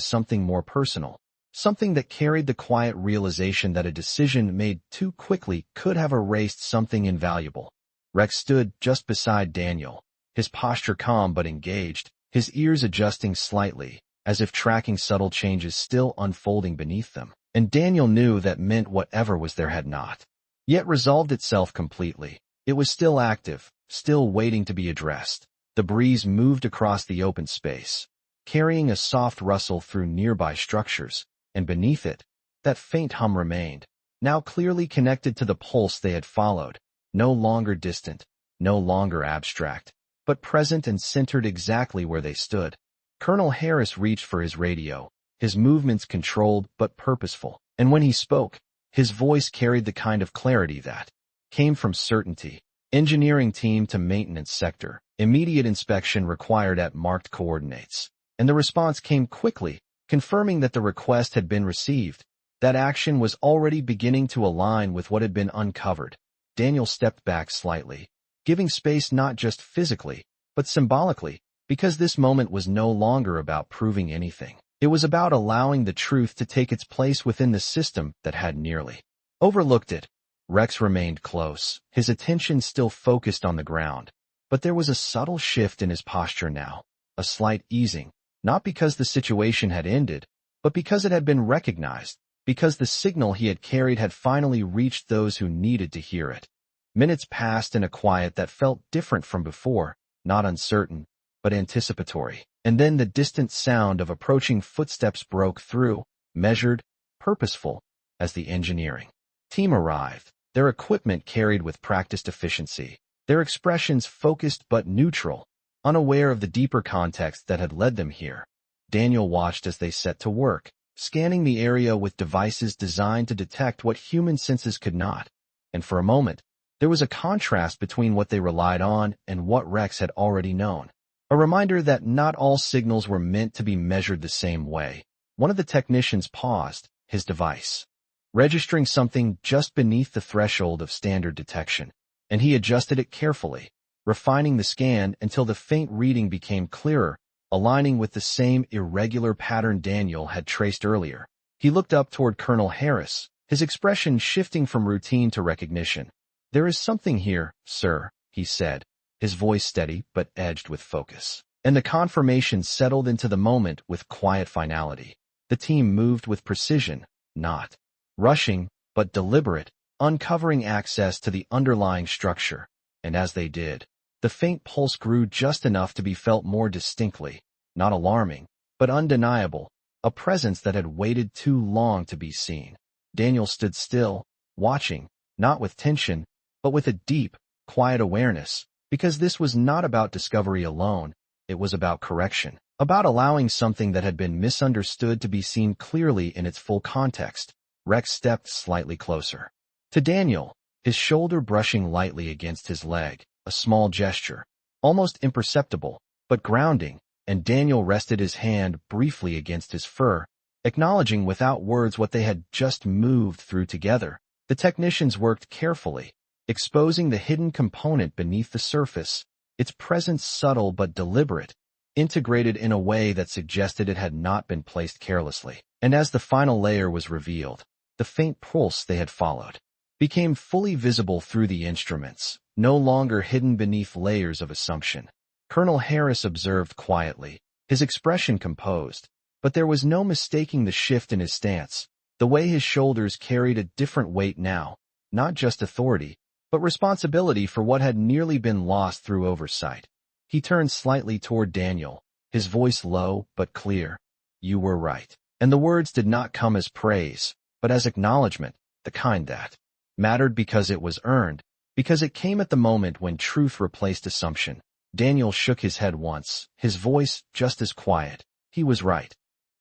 something more personal, something that carried the quiet realization that a decision made too quickly could have erased something invaluable. Rex stood just beside Daniel, his posture calm but engaged, his ears adjusting slightly, as if tracking subtle changes still unfolding beneath them. And Daniel knew that meant whatever was there had not yet resolved itself completely. It was still active, still waiting to be addressed. The breeze moved across the open space, carrying a soft rustle through nearby structures, and beneath it, that faint hum remained, now clearly connected to the pulse they had followed, no longer distant, no longer abstract, but present and centered exactly where they stood. Colonel Harris reached for his radio, his movements controlled but purposeful, and when he spoke, his voice carried the kind of clarity that came from certainty. Engineering team to maintenance sector, immediate inspection required at marked coordinates. And the response came quickly, confirming that the request had been received. That action was already beginning to align with what had been uncovered. Daniel stepped back slightly, giving space not just physically, but symbolically, because this moment was no longer about proving anything. It was about allowing the truth to take its place within the system that had nearly overlooked it. Rex remained close, his attention still focused on the ground, but there was a subtle shift in his posture now, a slight easing, not because the situation had ended, but because it had been recognized, because the signal he had carried had finally reached those who needed to hear it. Minutes passed in a quiet that felt different from before, not uncertain, but anticipatory. And then the distant sound of approaching footsteps broke through, measured, purposeful, as the engineering team arrived, their equipment carried with practiced efficiency, their expressions focused but neutral, unaware of the deeper context that had led them here. Daniel watched as they set to work, scanning the area with devices designed to detect what human senses could not. And for a moment, there was a contrast between what they relied on and what Rex had already known. A reminder that not all signals were meant to be measured the same way. One of the technicians paused, his device registering something just beneath the threshold of standard detection, and he adjusted it carefully, refining the scan until the faint reading became clearer, aligning with the same irregular pattern Daniel had traced earlier. He looked up toward Colonel Harris, his expression shifting from routine to recognition. "There is something here, sir," he said, his voice steady but edged with focus. And the confirmation settled into the moment with quiet finality. The team moved with precision, not rushing, but deliberate, uncovering access to the underlying structure. And as they did, the faint pulse grew just enough to be felt more distinctly, not alarming, but undeniable, a presence that had waited too long to be seen. Daniel stood still, watching, not with tension, but with a deep, quiet awareness, because this was not about discovery alone, it was about correction, about allowing something that had been misunderstood to be seen clearly in its full context. Rex stepped slightly closer to Daniel, his shoulder brushing lightly against his leg, a small gesture, almost imperceptible, but grounding, and Daniel rested his hand briefly against his fur, acknowledging without words what they had just moved through together. The technicians worked carefully, exposing the hidden component beneath the surface, its presence subtle but deliberate, integrated in a way that suggested it had not been placed carelessly. And as the final layer was revealed, The faint pulse they had followed became fully visible through the instruments, no longer hidden beneath layers of assumption. Colonel Harris observed quietly, his expression composed, but there was no mistaking the shift in his stance. The way his shoulders carried a different weight now, not just authority, but responsibility for what had nearly been lost through oversight. He turned slightly toward Daniel, his voice low but clear. "You were right." And the words did not come as praise, but as acknowledgement, the kind that mattered because it was earned, because it came at the moment when truth replaced assumption. Daniel shook his head once, his voice just as quiet. He was right.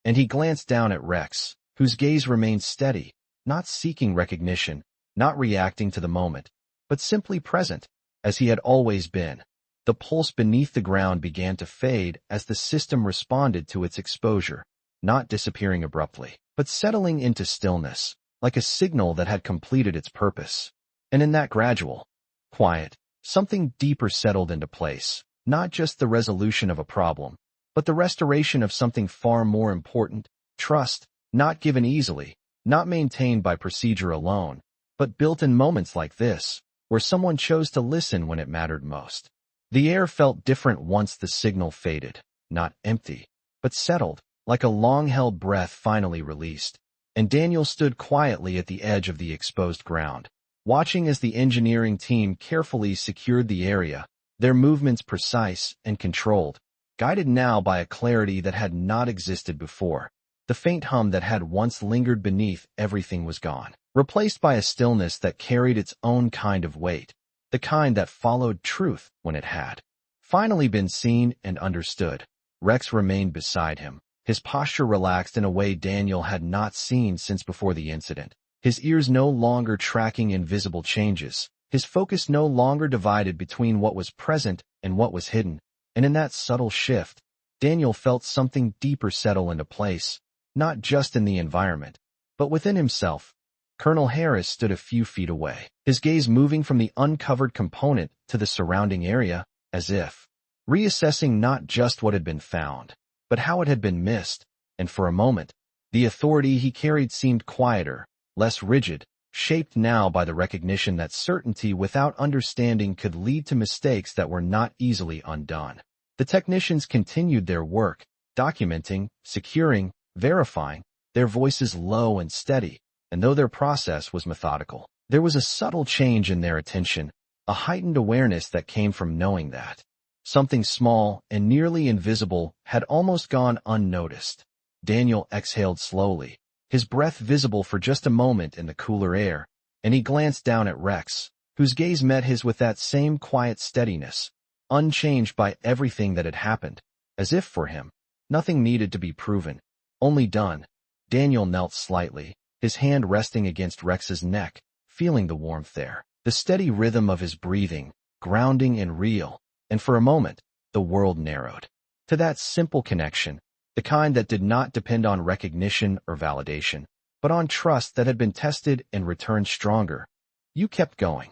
And he glanced down at Rex, whose gaze remained steady, not seeking recognition, not reacting to the moment, but simply present, as he had always been. The pulse beneath the ground began to fade as the system responded to its exposure, not disappearing abruptly, but settling into stillness, like a signal that had completed its purpose. And in that gradual, quiet, something deeper settled into place, not just the resolution of a problem, but the restoration of something far more important, trust, not given easily, not maintained by procedure alone, but built in moments like this, where someone chose to listen when it mattered most. The air felt different once the signal faded, not empty, but settled, like a long-held breath finally released. And Daniel stood quietly at the edge of the exposed ground, watching as the engineering team carefully secured the area, their movements precise and controlled, guided now by a clarity that had not existed before. The faint hum that had once lingered beneath everything was gone, replaced by a stillness that carried its own kind of weight, the kind that followed truth when it had finally been seen and understood. Rex remained beside him, his posture relaxed in a way Daniel had not seen since before the incident. His ears no longer tracking invisible changes, his focus no longer divided between what was present and what was hidden. And in that subtle shift, Daniel felt something deeper settle into place, not just in the environment, but within himself. Colonel Harris stood a few feet away, his gaze moving from the uncovered component to the surrounding area, as if reassessing not just what had been found, but how it had been missed. And for a moment, the authority he carried seemed quieter, less rigid, shaped now by the recognition that certainty without understanding could lead to mistakes that were not easily undone. The technicians continued their work, documenting, securing, verifying, their voices low and steady, and though their process was methodical, there was a subtle change in their attention, a heightened awareness that came from knowing that something small and nearly invisible had almost gone unnoticed. Daniel exhaled slowly, his breath visible for just a moment in the cooler air, and he glanced down at Rex, whose gaze met his with that same quiet steadiness, unchanged by everything that had happened, as if for him, nothing needed to be proven, only done. Daniel knelt slightly, his hand resting against Rex's neck, feeling the warmth there, the steady rhythm of his breathing, grounding and real, and for a moment, the world narrowed to that simple connection, the kind that did not depend on recognition or validation, but on trust that had been tested and returned stronger. "You kept going,"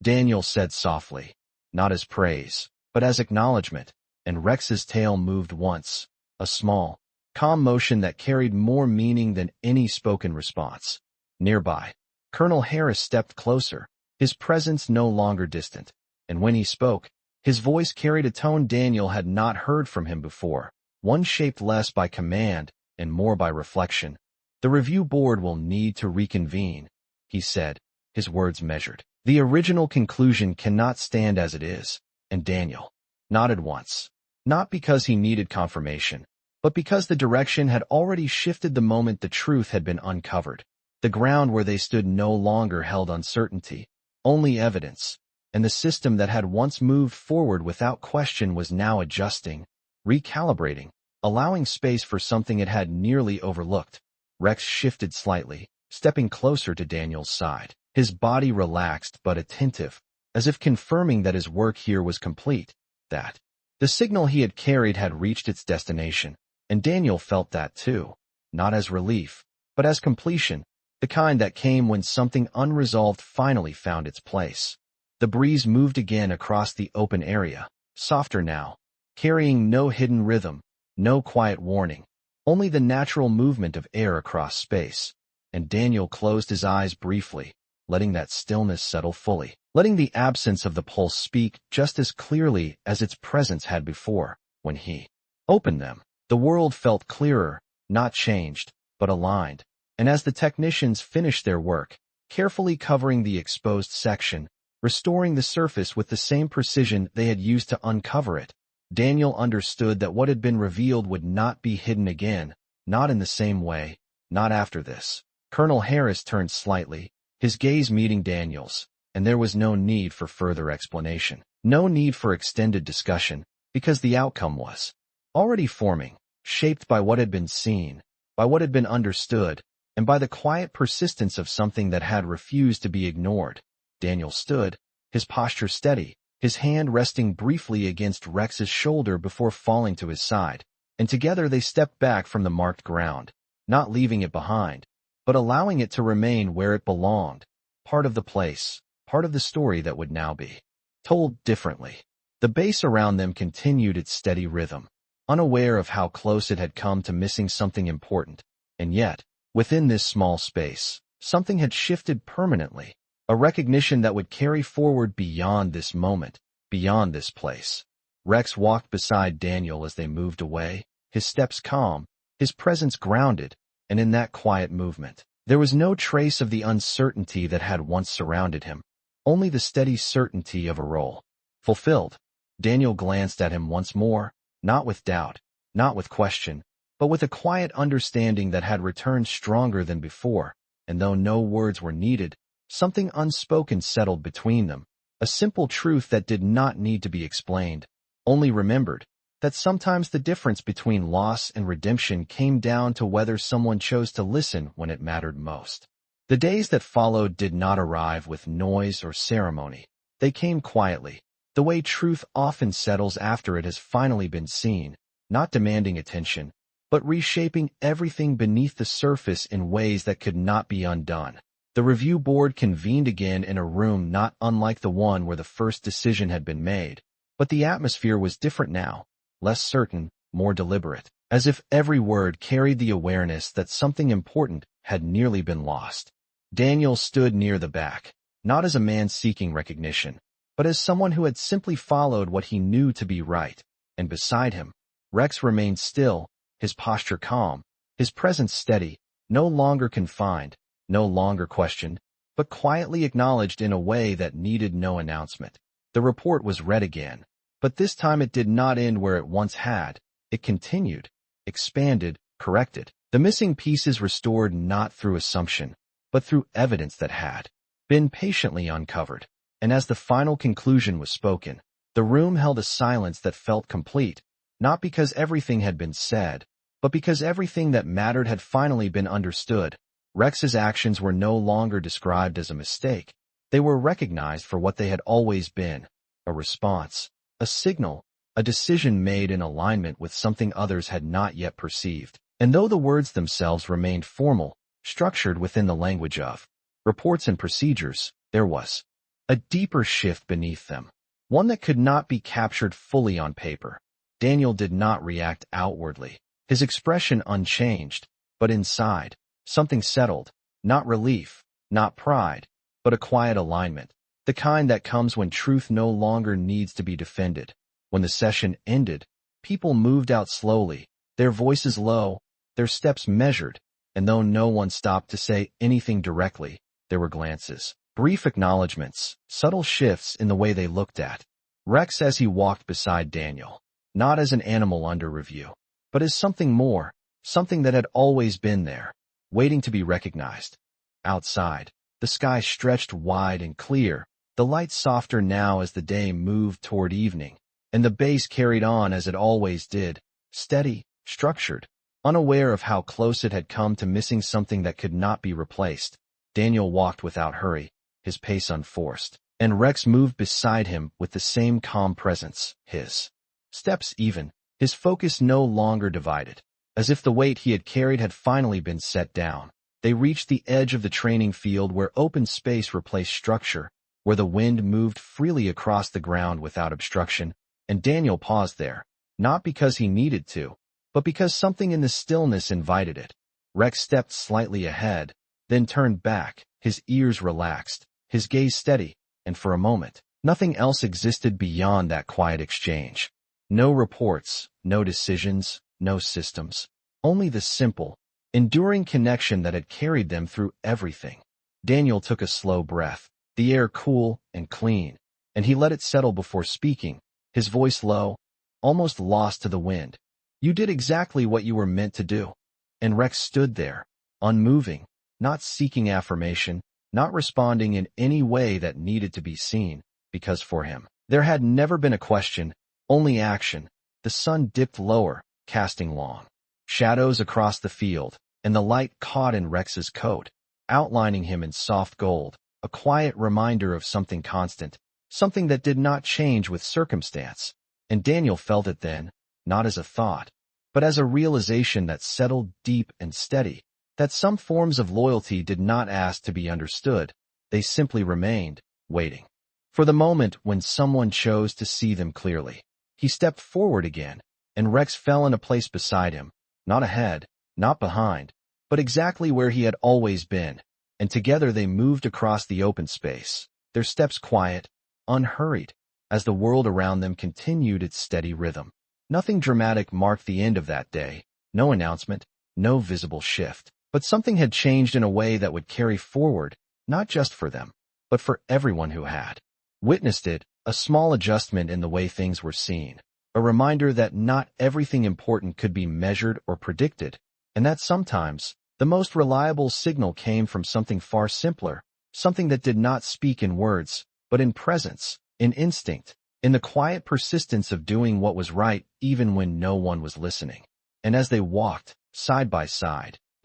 Daniel said softly, not as praise, but as acknowledgement, and Rex's tail moved once, a small, calm motion that carried more meaning than any spoken response. Nearby, Colonel Harris stepped closer, his presence no longer distant, and when he spoke, his voice carried a tone Daniel had not heard from him before, one shaped less by command and more by reflection. "The review board will need to reconvene," he said, his words measured. "The original conclusion cannot stand as it is," and Daniel nodded once, not because he needed confirmation, but because the direction had already shifted the moment the truth had been uncovered. The ground where they stood no longer held uncertainty, only evidence, and the system that had once moved forward without question was now adjusting, recalibrating, allowing space for something it had nearly overlooked. Rex shifted slightly, stepping closer to Daniel's side, his body relaxed but attentive, as if confirming that his work here was complete, that the signal he had carried had reached its destination, and Daniel felt that too, not as relief, but as completion, the kind that came when something unresolved finally found its place. The breeze moved again across the open area, softer now, carrying no hidden rhythm, no quiet warning, only the natural movement of air across space. and Daniel closed his eyes briefly, letting that stillness settle fully, letting the absence of the pulse speak just as clearly as its presence had before. When he opened them, the world felt clearer, not changed, but aligned. And as the technicians finished their work, carefully covering the exposed section, restoring the surface with the same precision they had used to uncover it, Daniel understood that what had been revealed would not be hidden again, not in the same way, not after this. Colonel Harris turned slightly, his gaze meeting Daniel's, and there was no need for further explanation, no need for extended discussion, because the outcome was already forming, shaped by what had been seen, by what had been understood, and by the quiet persistence of something that had refused to be ignored. Daniel stood, his posture steady, his hand resting briefly against Rex's shoulder before falling to his side, and together they stepped back from the marked ground, not leaving it behind, but allowing it to remain where it belonged, part of the place, part of the story that would now be told differently. The base around them continued its steady rhythm, unaware of how close it had come to missing something important, and yet, within this small space, something had shifted permanently, a recognition that would carry forward beyond this moment, beyond this place. Rex walked beside Daniel as they moved away, his steps calm, his presence grounded, and in that quiet movement, there was no trace of the uncertainty that had once surrounded him, only the steady certainty of a role fulfilled. Daniel glanced at him once more, not with doubt, not with question, but with a quiet understanding that had returned stronger than before, and though no words were needed, something unspoken settled between them, a simple truth that did not need to be explained, only remembered, that sometimes the difference between loss and redemption came down to whether someone chose to listen when it mattered most. The days that followed did not arrive with noise or ceremony. They came quietly, the way truth often settles after it has finally been seen, not demanding attention, but reshaping everything beneath the surface in ways that could not be undone. The review board convened again in a room not unlike the one where the first decision had been made, but the atmosphere was different now, less certain, more deliberate, as if every word carried the awareness that something important had nearly been lost. Daniel stood near the back, not as a man seeking recognition, but as someone who had simply followed what he knew to be right, and beside him, Rex remained still, his posture calm, his presence steady, no longer confined, no longer questioned, but quietly acknowledged in a way that needed no announcement. The report was read again, but this time it did not end where it once had. It continued, expanded, corrected. The missing pieces restored not through assumption, but through evidence that had been patiently uncovered. And as the final conclusion was spoken, the room held a silence that felt complete, not because everything had been said, but because everything that mattered had finally been understood. Rex's actions were no longer described as a mistake. They were recognized for what they had always been, a response, a signal, a decision made in alignment with something others had not yet perceived. And though the words themselves remained formal, structured within the language of reports and procedures, there was a deeper shift beneath them, one that could not be captured fully on paper. Daniel did not react outwardly, his expression unchanged, but inside, something settled, not relief, not pride, but a quiet alignment, the kind that comes when truth no longer needs to be defended. When the session ended, people moved out slowly, their voices low, their steps measured, and though no one stopped to say anything directly, there were glances, brief acknowledgments, subtle shifts in the way they looked at Rex as he walked beside Daniel, not as an animal under review, but as something more, something that had always been there, waiting to be recognized. Outside, the sky stretched wide and clear, the light softer now as the day moved toward evening, and the base carried on as it always did, steady, structured, unaware of how close it had come to missing something that could not be replaced. Daniel walked without hurry, his pace unforced, and Rex moved beside him with the same calm presence, his steps even, his focus no longer divided. As if the weight he had carried had finally been set down, they reached the edge of the training field where open space replaced structure, where the wind moved freely across the ground without obstruction, and Daniel paused there, not because he needed to, but because something in the stillness invited it. Rex stepped slightly ahead, then turned back, his ears relaxed, his gaze steady, and for a moment, nothing else existed beyond that quiet exchange. No reports, no decisions, no systems. Only the simple, enduring connection that had carried them through everything. Daniel took a slow breath, the air cool and clean, and he let it settle before speaking, his voice low, almost lost to the wind. "You did exactly what you were meant to do." And Rex stood there, unmoving, not seeking affirmation, not responding in any way that needed to be seen, because for him, there had never been a question, only action. The sun dipped lower, casting long shadows across the field, and the light caught in Rex's coat, outlining him in soft gold, a quiet reminder of something constant, something that did not change with circumstance. And Daniel felt it then, not as a thought, but as a realization that settled deep and steady, that some forms of loyalty did not ask to be understood, they simply remained, waiting for the moment when someone chose to see them clearly. He stepped forward again, and Rex fell in a place beside him, not ahead, not behind, but exactly where he had always been, and together they moved across the open space, their steps quiet, unhurried, as the world around them continued its steady rhythm. Nothing dramatic marked the end of that day, no announcement, no visible shift, but something had changed in a way that would carry forward, not just for them, but for everyone who had witnessed it, a small adjustment in the way things were seen, a reminder that not everything important could be measured or predicted, and that sometimes, the most reliable signal came from something far simpler, something that did not speak in words, but in presence, in instinct, in the quiet persistence of doing what was right even when no one was listening. And as they walked, side by side,